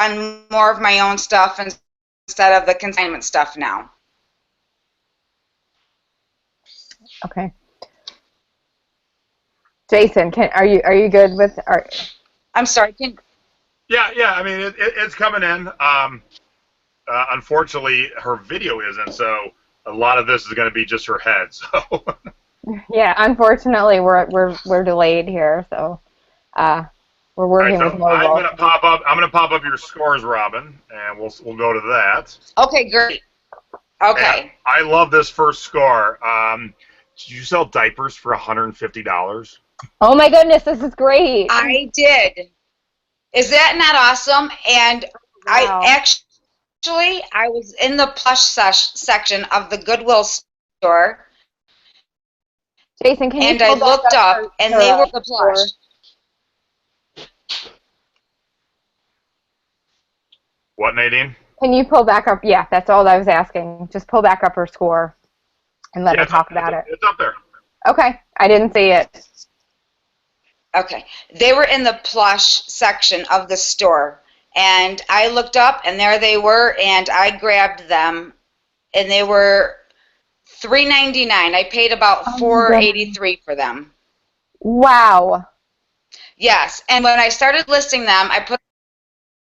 on more of my own stuff instead of the consignment stuff now. Okay. Jason, are you good with? I'm sorry. Yeah. I mean, it's coming in. Unfortunately, her video isn't, so a lot of this is going to be just her head. So. Yeah, unfortunately, we're delayed here, so we're working with mobile. I'm gonna pop up your scores, Robin, and we'll go to that. Okay, great. Okay. And I love this first score. Did you sell diapers for $150? Oh my goodness, this is great. I did. Is that not awesome? And Wow. I was in the plush section of the Goodwill store, Jason, can you and pull I back looked up, and they were the store? plush. What, Nadine? Can you pull back up? Yeah, that's all I was asking. Just pull back up her score and let me talk about it. It's up there. Okay, I didn't see it. Okay. They were in the plush section of the store, and I looked up, and there they were, and I grabbed them, and they were $3.99. I paid about $4.83 for them. Wow. Yes, and when I started listing them, I put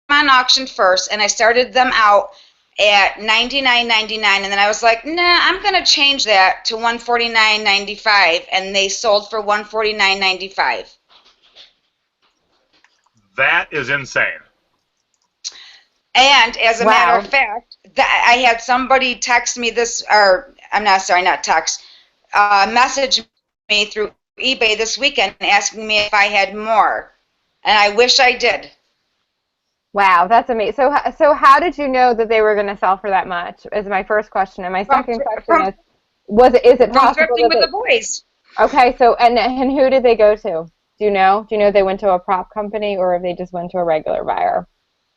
them on auction first, and I started them out at $99.99, and then I was like, nah, I'm going to change that to $149.95, and they sold for $149.95. That is insane. And as a Wow. matter of fact, I had somebody text me this, or not text, message me through eBay this weekend asking me if I had more, and I wish I did. Wow, that's amazing. So how did you know that they were going to sell for that much? Is my first question. And my second question is, Is it from possible Thrifting that with the Boys. okay, so, and who did they go to? Do you know? Do you know if they went to a prop company or if they just went to a regular buyer?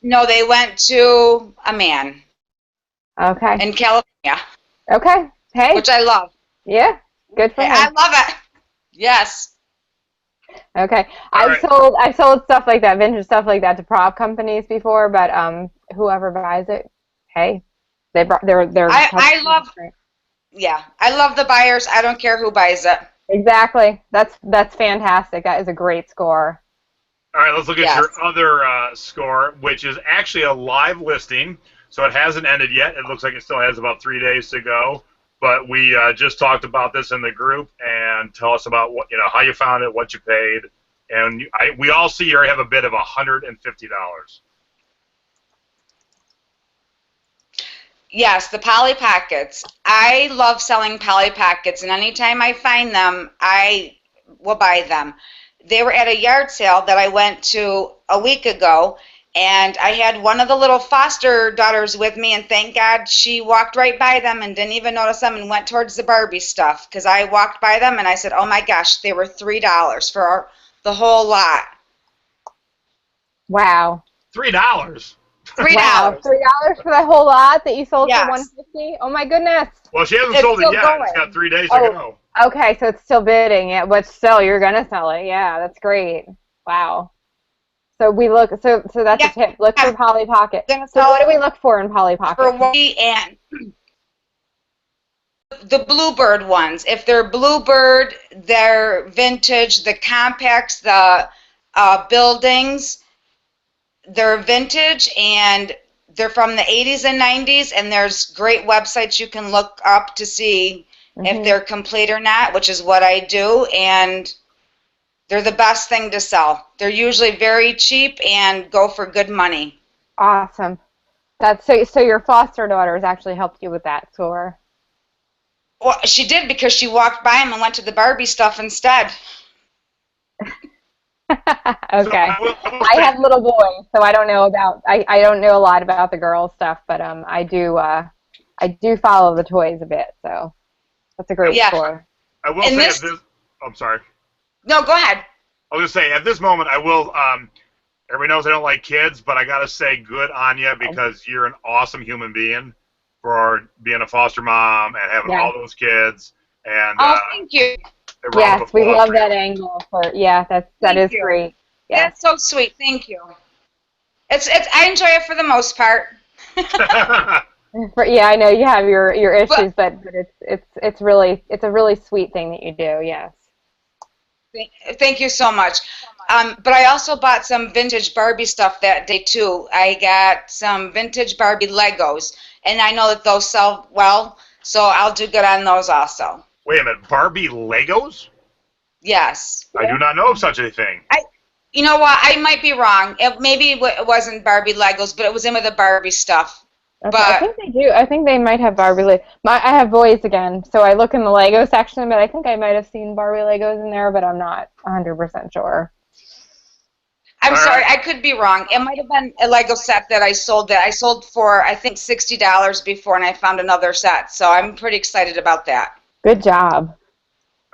No, they went to a man Okay. in California, Okay. Hey. which I love. Yeah. Good for I him. love it. Yes. Okay. All I've right. sold stuff like that, vintage stuff like that to prop companies before, but whoever buys it, hey, they're I love, yeah, I love the buyers. I don't care who buys it. exactly. That's fantastic. That is a great score. All right, let's look at Yes. your other score, which is actually a live listing. So it hasn't ended yet. It looks like it still has about 3 days to go. But we just talked about this in the group, and tell us about what how you found it, what you paid, and we all see you have a bid of $150. Yes, the Polly Pockets. I love selling Polly Pockets, and anytime I find them, I will buy them. They were at a yard sale that I went to a week ago, and I had one of the little foster daughters with me, and thank God she walked right by them and didn't even notice them and went towards the Barbie stuff, because I walked by them and I said, oh my gosh, they were $3 for the whole lot. Wow. $3. $3. Wow. $3 for that whole lot that you sold for Yes. $150? Oh my goodness. Well, she hasn't It's sold it still yet. going. It's got 3 days to Oh. go. Okay, so it's still bidding. Yeah, but still, you're gonna sell it. Yeah, that's great. Wow. So we look. So that's Yeah. a tip. Look for Polly Pocket. Gonna So sell what do we look for in Polly Pocket? for Woody and the Bluebird ones. If they're Bluebird, they're vintage. The compacts, the buildings, they're vintage and they're from the 80s and 90s. And there's great websites you can look up to see if they're complete or not, which is what I do. And they're the best thing to sell. They're usually very cheap and go for good money. Awesome. That's so your foster daughters actually helped you with that score. Well, she did because she walked by him and went to the Barbie stuff instead. Okay. So I have little boys, so I don't know about I don't know a lot about the girls stuff, but I do follow the toys a bit, so that's a great Yeah. score. I will And say this- at this. I'm sorry. No, go ahead. I was gonna say at this moment I will. Everybody knows I don't like kids, but I gotta say good on you because you're an awesome human being for being a foster mom and having all those kids. And Oh, thank you. a round of Yes, we applause love for you. that angle for that Thank is you. great. Yes. That's so sweet. Thank you. It's I enjoy it for the most part. Yeah, I know you have your issues, but it's a really sweet thing that you do. Yes. Thank you so much. But I also bought some vintage Barbie stuff that day too. I got some vintage Barbie Legos, and I know that those sell well, so I'll do good on those also. Wait a minute, Barbie Legos? Yes. I do not know of such a thing. You know what? I might be wrong. Maybe it wasn't Barbie Legos, but it was in with the Barbie stuff. Okay, But I think they do. I think they might have Barbie. I have boys again, so I look in the Lego section, but I think I might have seen Barbie Legos in there, but I'm not 100% sure. I'm All sorry, right. I could be wrong. It might have been a Lego set that I sold for I think $60 before, and I found another set. So I'm pretty excited about that. Good job.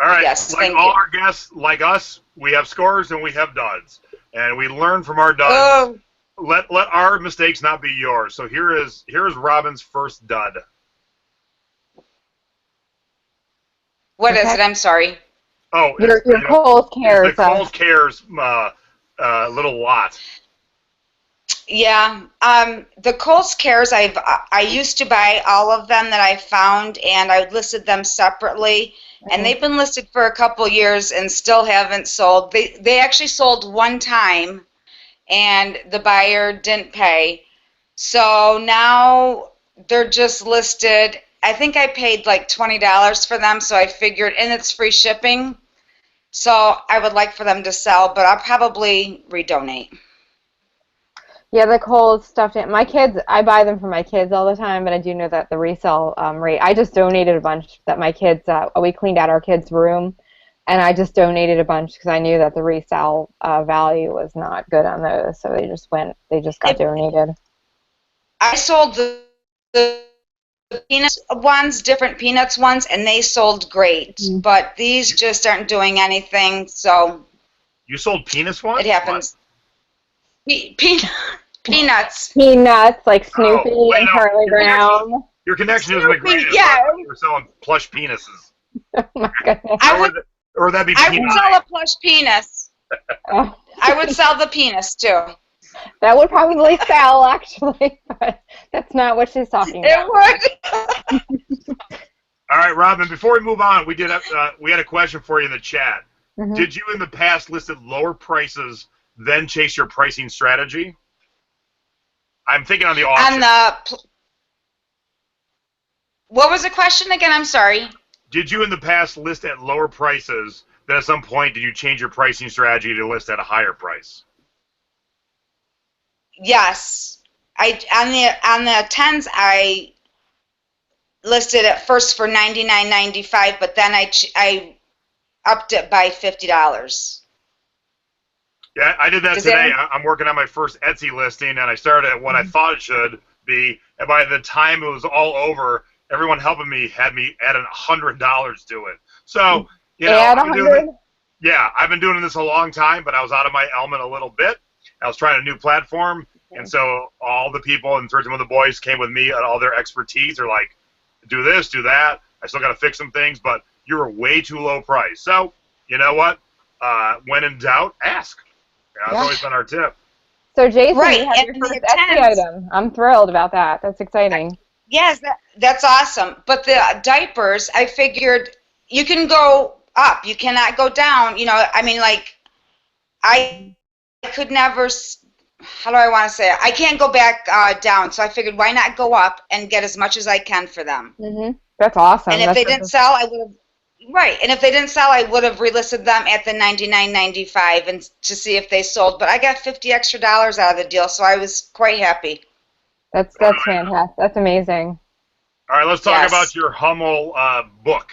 All right, Yes, like thank all you. our guests, like us, we have scores and we have duds, and we learn from our duds. Oh, Let our mistakes not be yours. So here is Robin's first dud. what is Okay. it? I'm sorry. Oh, Your Kohl's Cares. It's the Kohl's Cares little lot. Yeah, the Kohl's Cares, I used to buy all of them that I found, and I listed them separately, and they've been listed for a couple years and still haven't sold. They actually sold one time, and the buyer didn't pay. So now they're just listed. I think I paid like $20 for them, so I figured, and it's free shipping. So I would like for them to sell, but I'll probably redonate. Yeah, the Kohl's stuff. My kids, I buy them for my kids all the time, but I do know that the resale rate. I just donated a bunch that my kids. We cleaned out our kids' room, and I just donated a bunch because I knew that the resale value was not good on those, so they just got donated. I sold the peanuts ones, different peanuts ones, and they sold great. But these just aren't doing anything, so You sold penis ones? it happens. Peanuts. Peanuts, like Snoopy wait, and no, Charlie Brown. Your connection isn't the greatest. Yeah. You're selling plush penises. Oh my goodness. Or that'd be I peanut. would sell a plush penis. Oh, I would sell the penis too. that would probably sell, actually, but that's not what she's talking about. It would. All right, Robin. Before we move on, we had a question for you in the chat. Mhm. Did you in the past list at lower prices, then chase your pricing strategy? I'm thinking on the auction. What was the question again? I'm sorry. Did you in the past list at lower prices, then at some point did you change your pricing strategy to list at a higher price? Yes. On the 10s I listed at first for $99.95, but then I upped it by $50. Yeah, I did that today. I'm working on my first Etsy listing, and I started at what I thought it should be, and by the time it was all over, everyone helping me had me add $100 to it. So, you know, Add 100? I've been doing this a long time, but I was out of my element a little bit. I was trying a new platform, and so all the people and some of the boys came with me, and all their expertise are like, do this, do that. I still got to fix some things, but you were way too low price. So, you know what? When in doubt, ask. That's always been our tip. So, Jason, right. you have your first Etsy item. I'm thrilled about that. That's exciting. Yes, that's awesome. But the diapers, I figured you can go up. You cannot go down. You know, I mean, like, I could never, how do I want to say it? I can't go back down. So I figured, why not go up and get as much as I can for them? Mm-hmm. That's awesome. And if they didn't sell, I would have. Right, and if they didn't sell, I would have relisted them at the $99.95 and to see if they sold. But I got $50 extra out of the deal, so I was quite happy. That's fantastic. That's amazing. All right, let's talk about your Hummel book.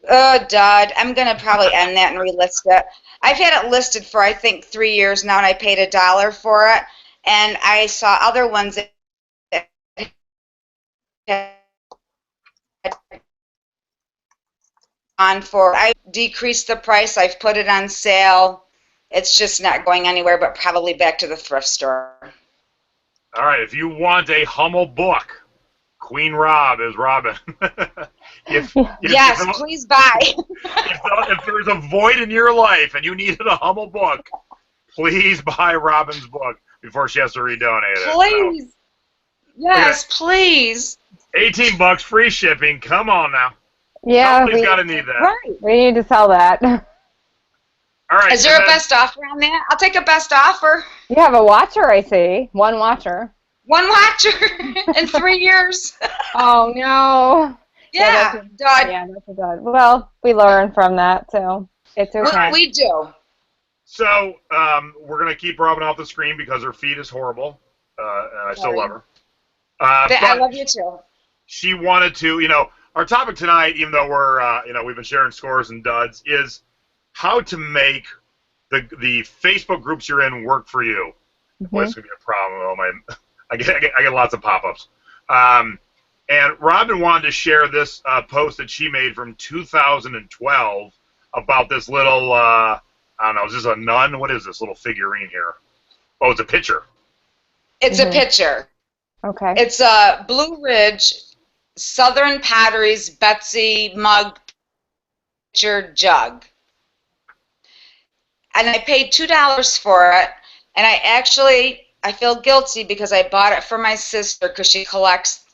Oh, Dad, I'm gonna probably end that and relist it. I've had it listed for I think 3 years now, and I paid $1 for it. And I saw other ones that I decreased the price. I've put it on sale. It's just not going anywhere, but probably back to the thrift store. All right, if you want a Hummel book, Queen Rob is Robin. Yes, please buy. if there's a void in your life and you needed a Hummel book, please buy Robin's book before she has to redonate it. Please. So, yes, please. $18, free shipping. Come on now. Yeah, somebody's got to need that. Right. We need to sell that. All right. Is there a best offer on that? I'll take a best offer. You have a watcher, I see. One watcher. One watcher in 3 years. Oh, no. Yeah, that's good. Well, we learn from that, so it's okay. We do. So we're going to keep Robin off the screen because her feed is horrible, and I still love her. I love you, too. She wanted to, you know, our topic tonight, even though we're, you know, we've been sharing scores and duds, is how to make the Facebook groups you're in work for you. Boy, it's going to be a problem. I get lots of pop-ups. And Robin wanted to share this post that she made from 2012 about this little, I don't know, is this a nun? What is this little figurine here? Oh, it's a picture. It's a picture. Okay. It's a Blue Ridge Southern Potteries Betsy mug picture jug. And I paid $2 for it, and I feel guilty because I bought it for my sister because she collects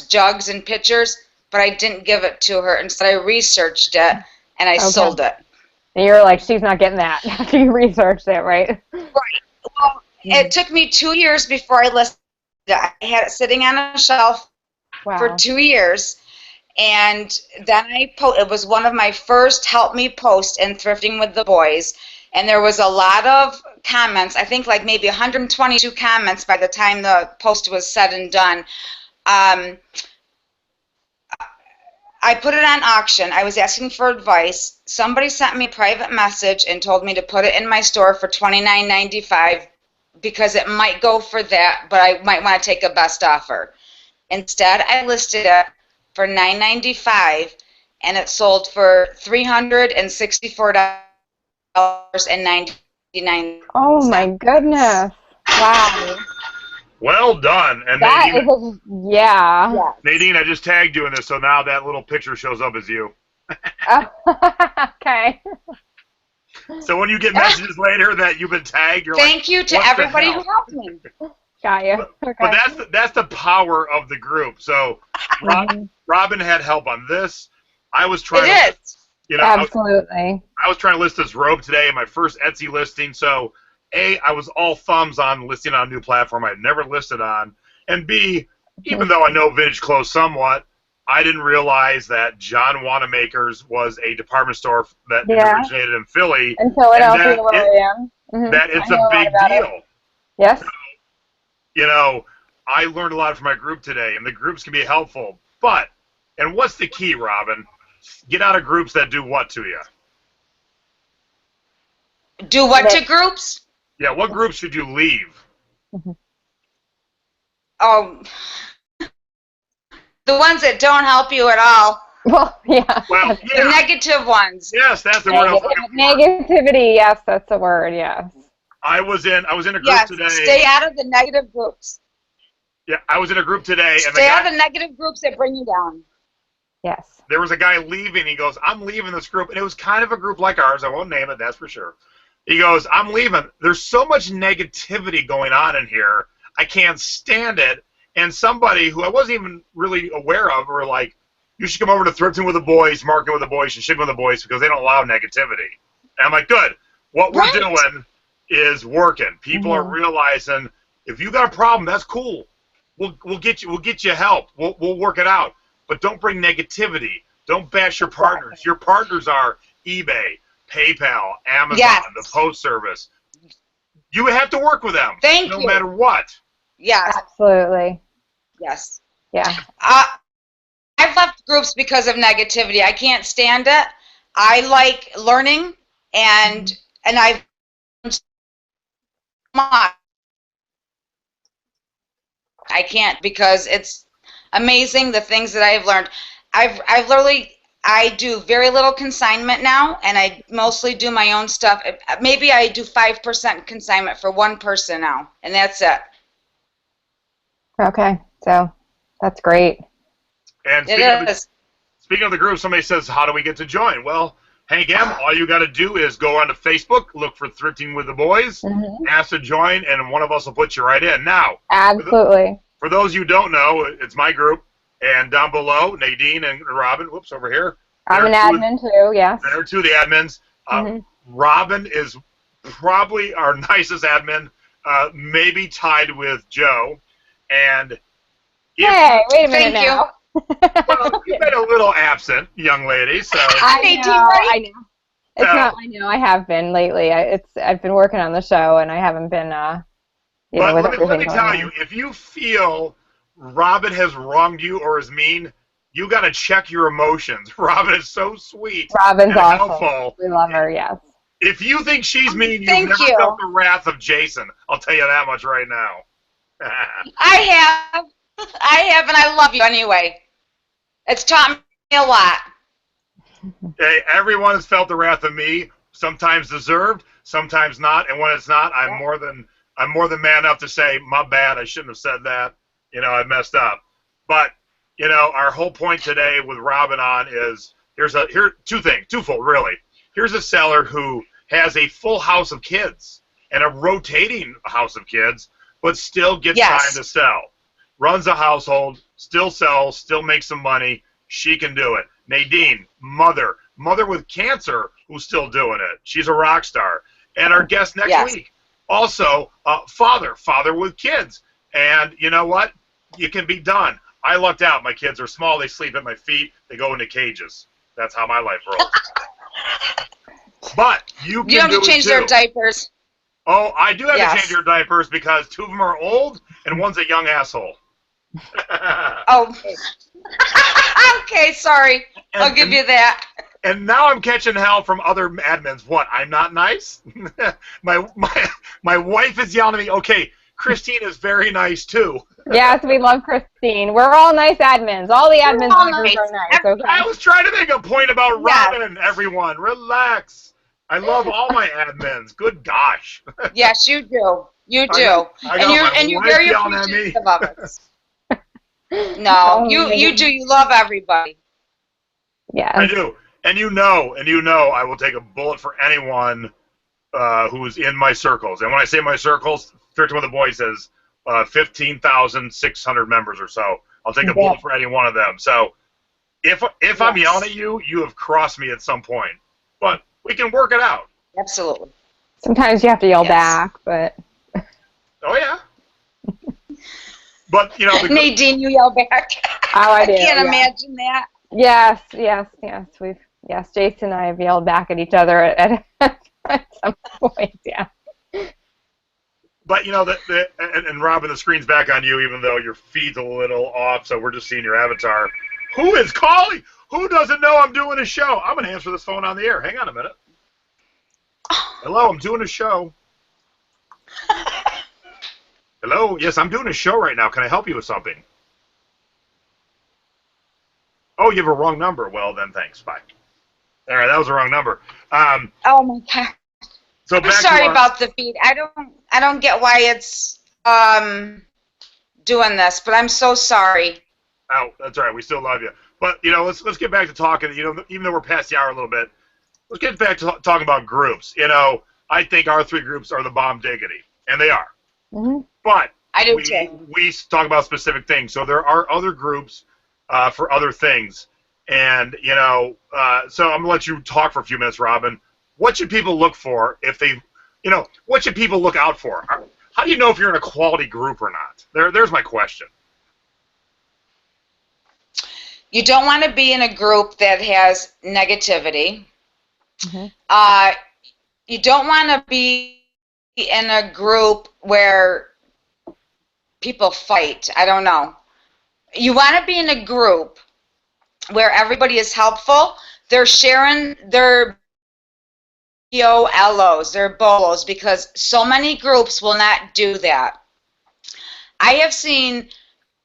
jugs and pitchers, but I didn't give it to her. Instead, I researched it, and I sold it. And you were like, she's not getting that after you researched it, right? Right. Well, it took me 2 years before I listed it. I had it sitting on a shelf for 2 years, and then it was one of my first help me posts in Thrifting with the Boys, and there was a lot of comments. I think like maybe 122 comments by the time the post was said and done. I put it on auction. I was asking for advice. Somebody sent me a private message and told me to put it in my store for $29.95 because it might go for that, but I might want to take a best offer. Instead, I listed it for $9.95, and it sold for $364.99. Oh my goodness! Wow. Well done. And That Nadine, is yeah. Yes. Nadine, I just tagged you in this, so now that little picture shows up as you. Okay. So when you get messages later that you've been tagged, you're Thank you to what the everybody hell? who helped me. Got you. Okay. But that's the power of the group. So Robin had help on this. I was trying It is. you know, Absolutely. I was trying to list this robe today, my first Etsy listing. So A, I was all thumbs on listing on a new platform I'd never listed on. And B, even though I know vintage clothes somewhat, I didn't realize that John Wanamaker's was a department store that originated in Philly. In Philadelphia, where I am. That it's a big deal. Yes. You know, I learned a lot from my group today, and the groups can be helpful. But, and what's the key, Robin? Get out of groups that do what to you? Do what to groups? Yeah, what groups should you leave? Oh, the ones that don't help you at all. Well, yeah. Well, The negative ones. Yes, that's the word I was looking for. Negativity, yes, that's the word, yes. I was in a group Yes, today. stay out of the negative groups. Yeah, I was in a group today, and Stay out of the negative groups that bring you down. Yes. there was a guy leaving. He goes, I'm leaving this group. And it was kind of a group like ours. I won't name it, that's for sure. He goes, I'm leaving. There's so much negativity going on in here. I can't stand it. And somebody who I wasn't even really aware of were like, you should come over to Thrifting with the Boys, Marketing with the Boys, and Shipping with the Boys because they don't allow negativity. And I'm like, good. What we're doing is working. People are realizing if you got a problem, that's cool. We'll get you help. We'll work it out. But don't bring negativity. Don't bash your partners. Your partners are eBay, PayPal, Amazon, the Post Service. You have to work with them. Thank no you. matter what. Yes. Absolutely. Yes. Yeah. I've left groups because of negativity. I can't stand it. I like learning, and I've I can't because it's amazing the things that I've learned. I've literally I do very little consignment now, and I mostly do my own stuff. Maybe I do 5% consignment for one person now, and that's it. Okay, so that's great. And speaking of the group, somebody says, how do we get to join? Well, Hank M., all you got to do is go onto Facebook, look for Thrifting with the Boys, ask to join, and one of us will put you right in. Now, absolutely. For those you don't know, it's my group, and down below, Nadine and Robin, whoops, over here. I'm an admin too, yes. There are two of the admins. Robin is probably our nicest admin, maybe tied with Joe. And hey, wait a minute now. Well, you've been a little absent, young lady. So I know. It's not. I know. I have been lately. I've been working on the show, and I haven't been. But let me tell you, if you feel Robin has wronged you or is mean, you got to check your emotions. Robin is so sweet. Robin's awesome. Helpful. We love her. Yes. If you think she's mean, you've never felt the wrath of Jason. I'll tell you that much right now. I have, and I love you anyway. It's taught me a lot. Hey, everyone has felt the wrath of me. Sometimes deserved, sometimes not. And when it's not, I'm more than man enough to say, my bad. I shouldn't have said that. You know, I messed up. But you know, our whole point today with Robin on is twofold really. Here's a seller who has a full house of kids and a rotating house of kids, but still gets time to sell. Runs a household, still sells, still makes some money. She can do it. Nadine, mother with cancer, who's still doing it. She's a rock star. And our guest next week, also father with kids. And you know what? You can be done. I lucked out. My kids are small. They sleep at my feet. They go into cages. That's how my life rolls. But you can have to change their diapers. Oh, I do have to change your diapers because two of them are old and one's a young asshole. Oh. Okay, sorry. I'll give you that. And now I'm catching hell from other admins. What? I'm not nice? my wife is yelling at me. Okay, Christine is very nice too. Yes, we love Christine. We're all nice admins. All the admins all in the group nice. are nice. Okay. I was trying to make a point about Yes. Robin, everyone. Relax. I love all my admins. Good gosh. Yes, you do. You do. I got my and you're wife very yelling at me. appreciative of us. No, Oh, you do. You love everybody. Yes. I do. And you know, I will take a bullet for anyone who's in my circles. And when I say my circles, Thrifting with the Boys says 15,600 members or so. I'll take a bullet for any one of them. So if I'm yelling at you, you have crossed me at some point. But we can work it out. Absolutely. Sometimes you have to yell back, but. Oh, yeah. But, you know. Nadine, you yell back. Oh, I do. I can't imagine that. Yes. Jason and I have yelled back at each other at some point, yeah. But, you know, and Robin, the screen's back on you, even though your feed's a little off, so we're just seeing your avatar. Who is calling? Who doesn't know I'm doing a show? I'm going to answer this phone on the air. Hang on a minute. Hello, I'm doing a show. Hello? Yes, I'm doing a show right now. Can I help you with something? Oh, you have a wrong number. Well, then thanks. Bye. All right, that was the wrong number. Oh, my God. So I'm sorry about the feed. I don't get why it's doing this, but I'm so sorry. Oh, that's all right. We still love you. But, you know, let's get back to talking. You know, even though we're past the hour a little bit, let's get back to talking about groups. You know, I think our 3 groups are the bomb diggity, and they are. Mm-hmm. But I do too. We talk about specific things. So there are other groups for other things. And, you know, so I'm going to let you talk for a few minutes, Robin. What should people look for if they, you know, what should people look out for? How do you know if you're in a quality group or not? There's my question. You don't want to be in a group that has negativity. Mm-hmm. You don't want to be in a group where people fight. I don't know. You want to be in a group where everybody is helpful. They're sharing their BOLOs, their BOLOs, because so many groups will not do that. I have seen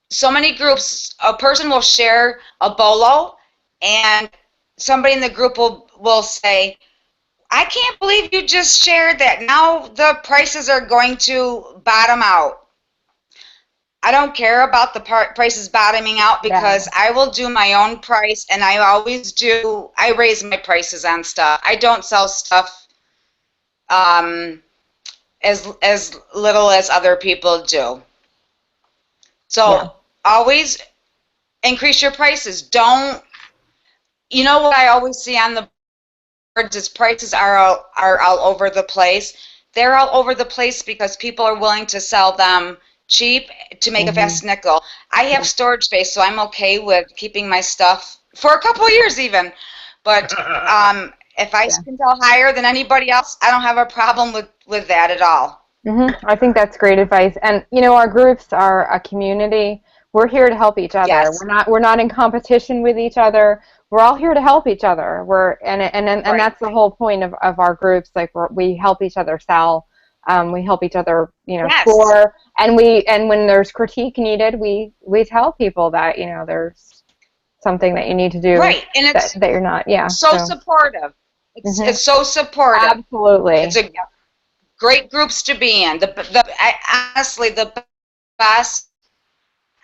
so many groups, a person will share a BOLO, and somebody in the group will say, I can't believe you just shared that. Now the prices are going to bottom out. I don't care about the prices bottoming out because I will do my own price, and I always do. I raise my prices on stuff. I don't sell stuff as little as other people do. So always increase your prices. Don't. You know what I always see on the boards is prices are all over the place. They're all over the place because people are willing to sell them cheap to make a fast nickel. I have storage space, so I'm okay with keeping my stuff for a couple of years even. But if I can sell higher than anybody else, I don't have a problem with that at all. Mm-hmm. I think that's great advice. And you know, our groups are a community. We're here to help each other. Yes. We're not in competition with each other. We're all here to help each other. And that's the whole point of our groups. Like we help each other sell. We help each other, you know, score. And when there's critique needed, we tell people that, you know, there's something that you need to do. Right, and it's that you're not. Yeah. So supportive. It's so supportive. Absolutely. It's a great groups to be in. Honestly, the best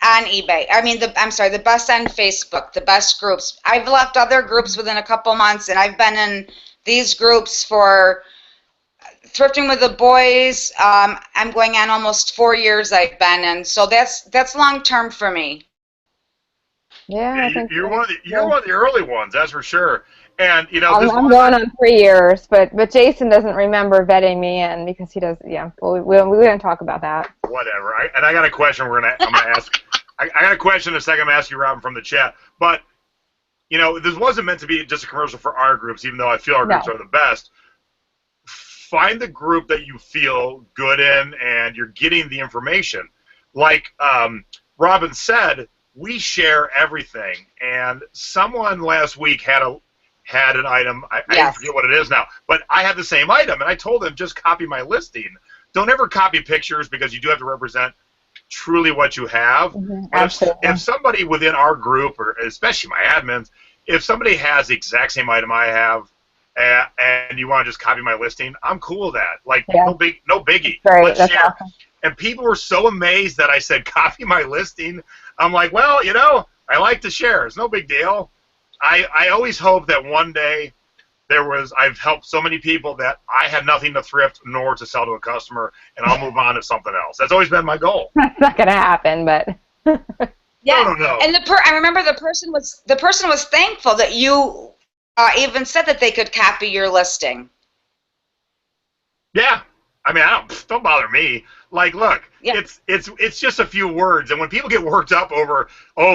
on eBay. I mean, the best on Facebook. The best groups. I've left other groups within a couple months, and I've been in these groups for Thrifting with the Boys. I'm going on almost 4 years. I've been in, so that's long term for me. Yeah, I think you're one of the early ones, that's for sure. And you know, I'm going on 3 years, but Jason doesn't remember vetting me in because he does. Yeah, well, we don't talk about that. Whatever. I got a question. I'm gonna ask. I got a question in a second. I'm gonna ask you, Robin, from the chat. But you know, this wasn't meant to be just a commercial for our groups, even though I feel our groups are the best. Find the group that you feel good in, and you're getting the information. Like Robin said, we share everything. And someone last week had an item. I forget what it is now, but I had the same item, and I told them just copy my listing. Don't ever copy pictures because you do have to represent truly what you have. But if somebody within our group, or especially my admins, if somebody has the exact same item I have, and you want to just copy my listing, I'm cool with that. Like, no biggie. Great. That's share. Awesome. And people were so amazed that I said copy my listing. I'm like, well, I like to share. It's no big deal. I always hope that one day I've helped so many people that I had nothing to thrift nor to sell to a customer, and I'll move on to something else. That's always been my goal. That's not going to happen, but. Yeah. No. And I remember the person was thankful that you even said that they could copy your listing. Yeah. I mean, don't bother me. Like, look, it's just a few words, and when people get worked up over,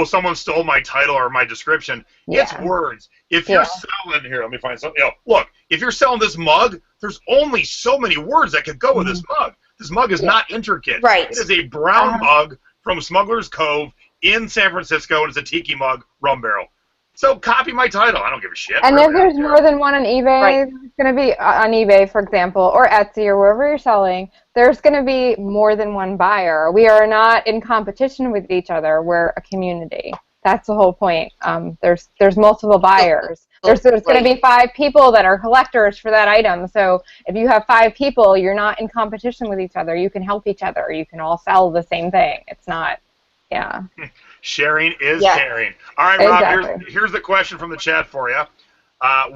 someone stole my title or my description, it's words. If you're selling here, let me find something. Look, if you're selling this mug, there's only so many words that could go with this mug. This mug is not intricate. Right. It is a brown mug from Smuggler's Cove in San Francisco, and it's a tiki mug, rum barrel. So copy my title. I don't give a shit. And if there's more than one on eBay, it's going to be on eBay, for example, or Etsy or wherever you're selling, there's going to be more than one buyer. We are not in competition with each other. We're a community. That's the whole point. There's multiple buyers. There's going to be 5 people that are collectors for that item. So if you have 5 people, you're not in competition with each other. You can help each other. You can all sell the same thing. It's not, Sharing is caring. All right, Rob, here's the question from the chat for you.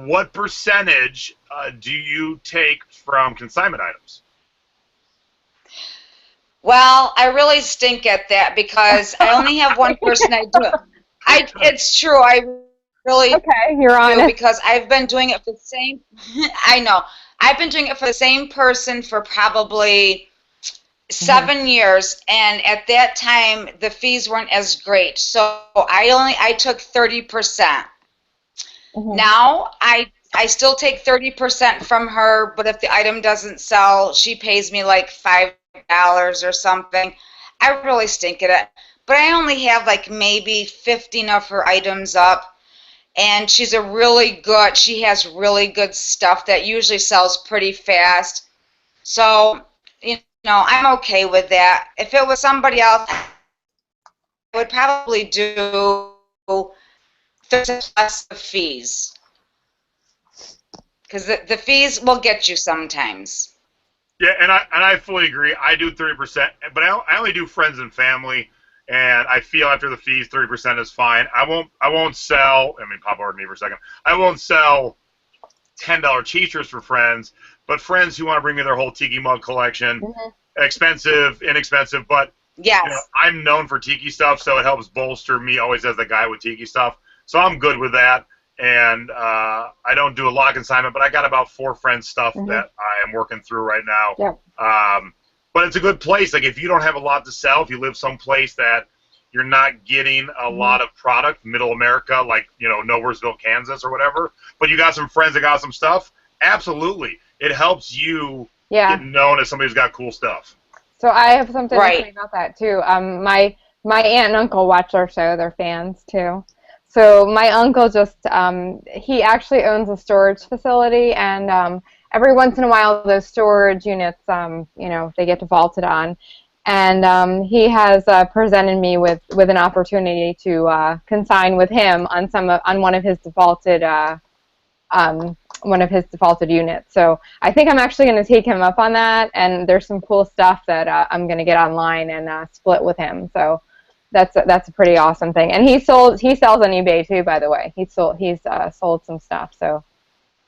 What percentage do you take from consignment items? Well, I really stink at that because I only have one person I do it. It's true. I really you're honest. Because I've been doing it for the same. I know. I've been doing it for the same person for probably 7 years, and at that time the fees weren't as great, so I took 30%. Now I still take 30% from her, but if the item doesn't sell, she pays me like $5 or something. I really stink at it, but I only have like maybe 15 of her items up, and she has really good stuff that usually sells pretty fast. So I'm okay with that. If it was somebody else, I would probably do 30% plus the fees. Because the fees will get you sometimes. Yeah, and I fully agree. I do 30%, but I only do friends and family, and I feel after the fees, 30% is fine. I won't sell. I mean, pop over to me for a second. I won't sell $10 t-shirts for friends, but friends who want to bring me their whole tiki mug collection, expensive, inexpensive, but I'm known for tiki stuff, so it helps bolster me always as the guy with tiki stuff. So I'm good with that, and I don't do a lot of consignment, but I got about 4 friends stuff that I am working through right now. But it's a good place. Like, if you don't have a lot to sell, if you live someplace that you're not getting a lot of product, middle America, like, Nowheresville, Kansas or whatever, but you got some friends that got some stuff, absolutely. It helps you get known as somebody who's got cool stuff. So I have something to say about that, too. My aunt and uncle watch our show. They're fans, too. So my uncle he actually owns a storage facility, and every once in a while those storage units, they get defaulted on. And he has presented me with an opportunity to consign with him on one of his defaulted units. So I think I'm actually going to take him up on that, and there's some cool stuff that I'm going to get online and split with him. So that's a pretty awesome thing. And he sells on eBay too, by the way. He's sold some stuff, so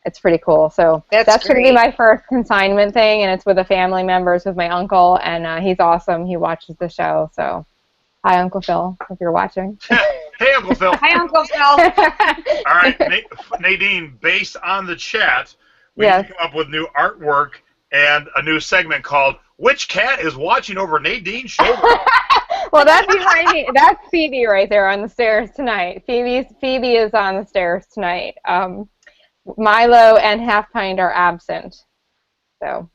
it's pretty cool. So that's going to be my first consignment thing, and it's with a family member. It's with my uncle, and he's awesome. He watches the show. So hi, Uncle Phil, if you're watching. Hey, Uncle Phil. Hi, Uncle Phil. All right, Nadine, based on the chat, we need to come up with new artwork and a new segment called "Which Cat is Watching Over Nadine's Shoulder?" Well, that's Phoebe right there on the stairs tonight. Phoebe is on the stairs tonight. Milo and Half Pint are absent. So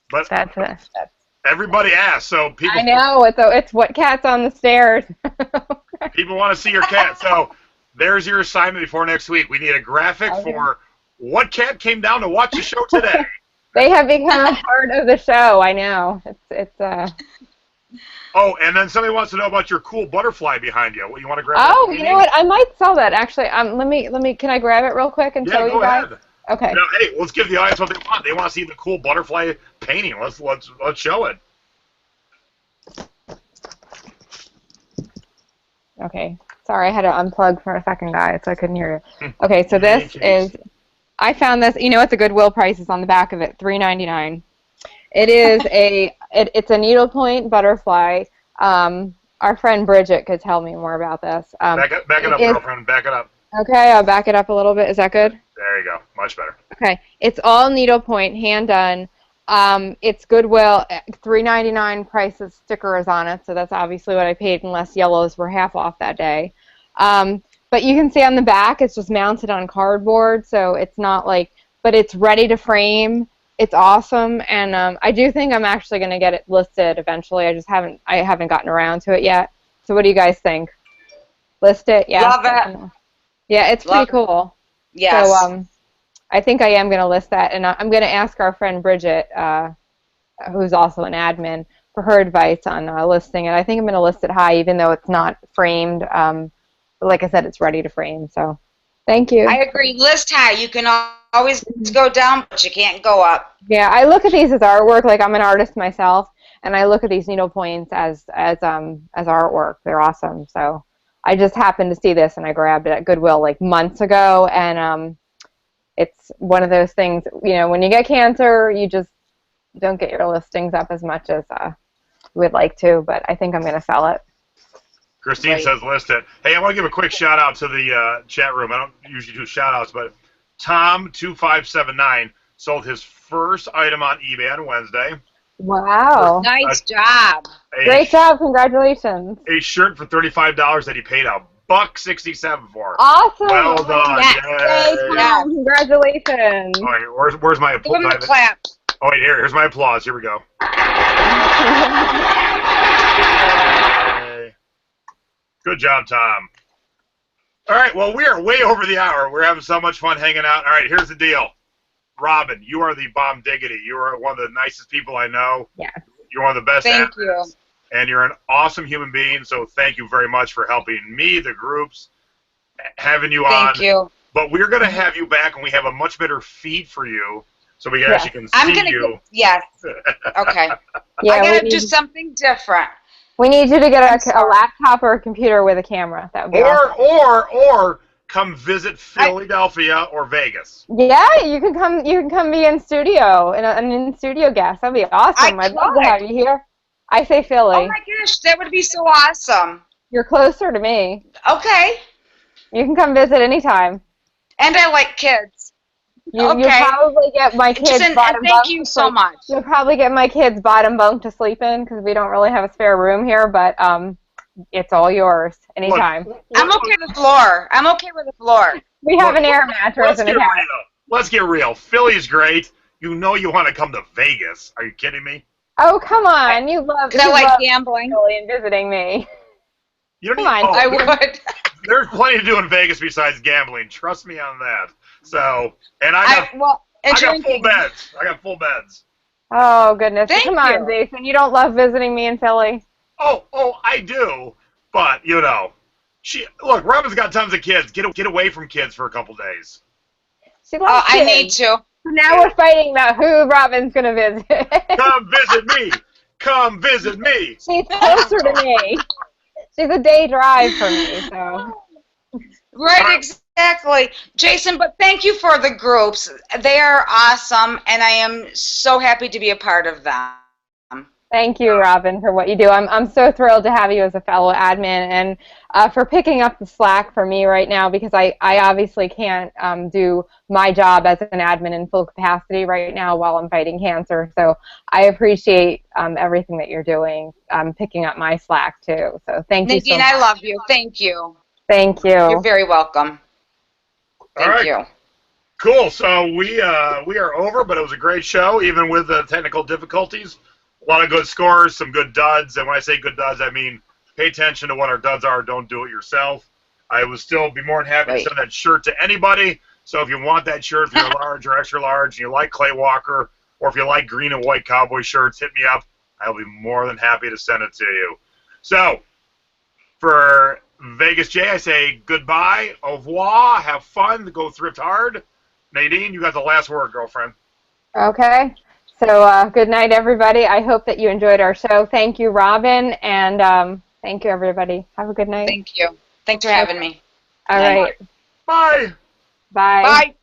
but that's everybody asks, so people. I know it's what cat's on the stairs. People want to see your cat, so there's your assignment before next week. We need a graphic for what cat came down to watch the show today. They have become a part of the show. I know. It's Oh, and then somebody wants to know about your cool butterfly behind you. You want to grab Oh, that you know what? I might sell that actually. Let me. Can I grab it real quick and show you guys? Go ahead. Okay. Now, hey, let's give the audience what they want. They want to see the cool butterfly painting. Let's show it. Okay. Sorry, I had to unplug for a second, guys, so I couldn't hear you. Okay, so this is. I found this. You know what the Goodwill price is on the back of it? $3.99. It is it's a needlepoint butterfly. Our friend Bridget could tell me more about this. Back it up, girlfriend. Back it up. Okay, I'll back it up a little bit. Is that good? There you go. Much better. Okay, it's all needlepoint, hand done. It's Goodwill. $3.99 price of stickers on it, so that's obviously what I paid, unless yellows were half off that day. But you can see on the back, it's just mounted on cardboard, so it's not like, but it's ready to frame. It's awesome, and I do think I'm actually going to get it listed eventually. I haven't gotten around to it yet. So what do you guys think? List it? Yeah. Love it. Yeah, it's pretty cool. Yes. So I think I am going to list that, and I'm going to ask our friend Bridget, who's also an admin, for her advice on listing it. I think I'm going to list it high, even though it's not framed. But like I said, it's ready to frame. So thank you. I agree. List high. You can always go down, but you can't go up. Yeah, I look at these as artwork. Like, I'm an artist myself, and I look at these needle points as artwork. They're awesome. So I just happened to see this, and I grabbed it at Goodwill like months ago, and it's one of those things, you know, when you get cancer, you just don't get your listings up as much as you would like to, but I think I'm going to sell it. Christine says list it. Hey, I want to give a quick shout out to the chat room. I don't usually do shout outs, but Tom2579 sold his first item on eBay on Wednesday. Wow. Nice job. Great job. Congratulations. A shirt for $35 that he paid $1.67 for. Awesome. Well done. Yes. Yay. Yeah. Congratulations. All right, where's my Give him a clap. Oh, wait, here's my applause. Here we go. Good job, Tom. All right, well, we are way over the hour. We're having so much fun hanging out. All right, here's the deal. Robin, you are the bomb diggity. You are one of the nicest people I know. Yeah. You're one of the best Thank you. And you're an awesome human being, so thank you very much for helping me, the groups, having you on. Thank you. But we're going to have you back when we have a much better feed for you, so we actually can see you. Yes. Okay. Yeah, I got to do something different. We need you to get a laptop or a computer with a camera. That would be awesome. Or come visit Philadelphia or Vegas. Yeah, you can come. You can come be in studio, an in-studio guest. That'd be awesome. I'd love to have you here. I say Philly. Oh my gosh, that would be so awesome. You're closer to me. Okay. You can come visit anytime. And I like kids. You'll probably get my kids bottom bunk. Thank you so much. You'll probably get my kids bottom bunk to sleep in because we don't really have a spare room here, but it's all yours anytime. I'm okay with the floor. I'm okay with the floor. We have an air mattress and a couch. Let's get real. Philly's great. You know you want to come to Vegas. Are you kidding me? Oh, come on. You love gambling and visiting me. You don't come on. I would. There's plenty to do in Vegas besides gambling. Trust me on that. So, and I got full beds. I got full beds. Oh, goodness. Thank Come on, Jason. You don't love visiting me in Philly? Oh, I do. But, you know, look, Robin's got tons of kids. Get away from kids for a couple days. She loves kids. I need to. So now we're fighting about who Robin's going to visit. Come visit me. Come visit me. She's closer to me. She's a day drive from me, so. Right, exactly. Jason, but thank you for the groups. They are awesome, and I am so happy to be a part of them. Thank you, Robin, for what you do. I'm so thrilled to have you as a fellow admin and for picking up the slack for me right now because I obviously can't do my job as an admin in full capacity right now while I'm fighting cancer. So I appreciate everything that you're doing, picking up my slack too. So thank you so much. Nadine, I love you. Thank you. Thank you. You're very welcome. Thank you. Cool. So we are over, but it was a great show, even with the technical difficulties. A lot of good scores, some good duds, and when I say good duds, I mean pay attention to what our duds are. Don't do it yourself. I would still be more than happy to send that shirt to anybody. So if you want that shirt, if you're large or extra large, and you like Clay Walker, or if you like green and white cowboy shirts, hit me up. I'll be more than happy to send it to you. So, for Vegas J, I say goodbye, au revoir, have fun, go thrift hard. Nadine, you got the last word, girlfriend. Okay. So good night, everybody. I hope that you enjoyed our show. Thank you, Robin, and thank you, everybody. Have a good night. Thank you. Thanks for having me. All right. Bye. Bye. Bye.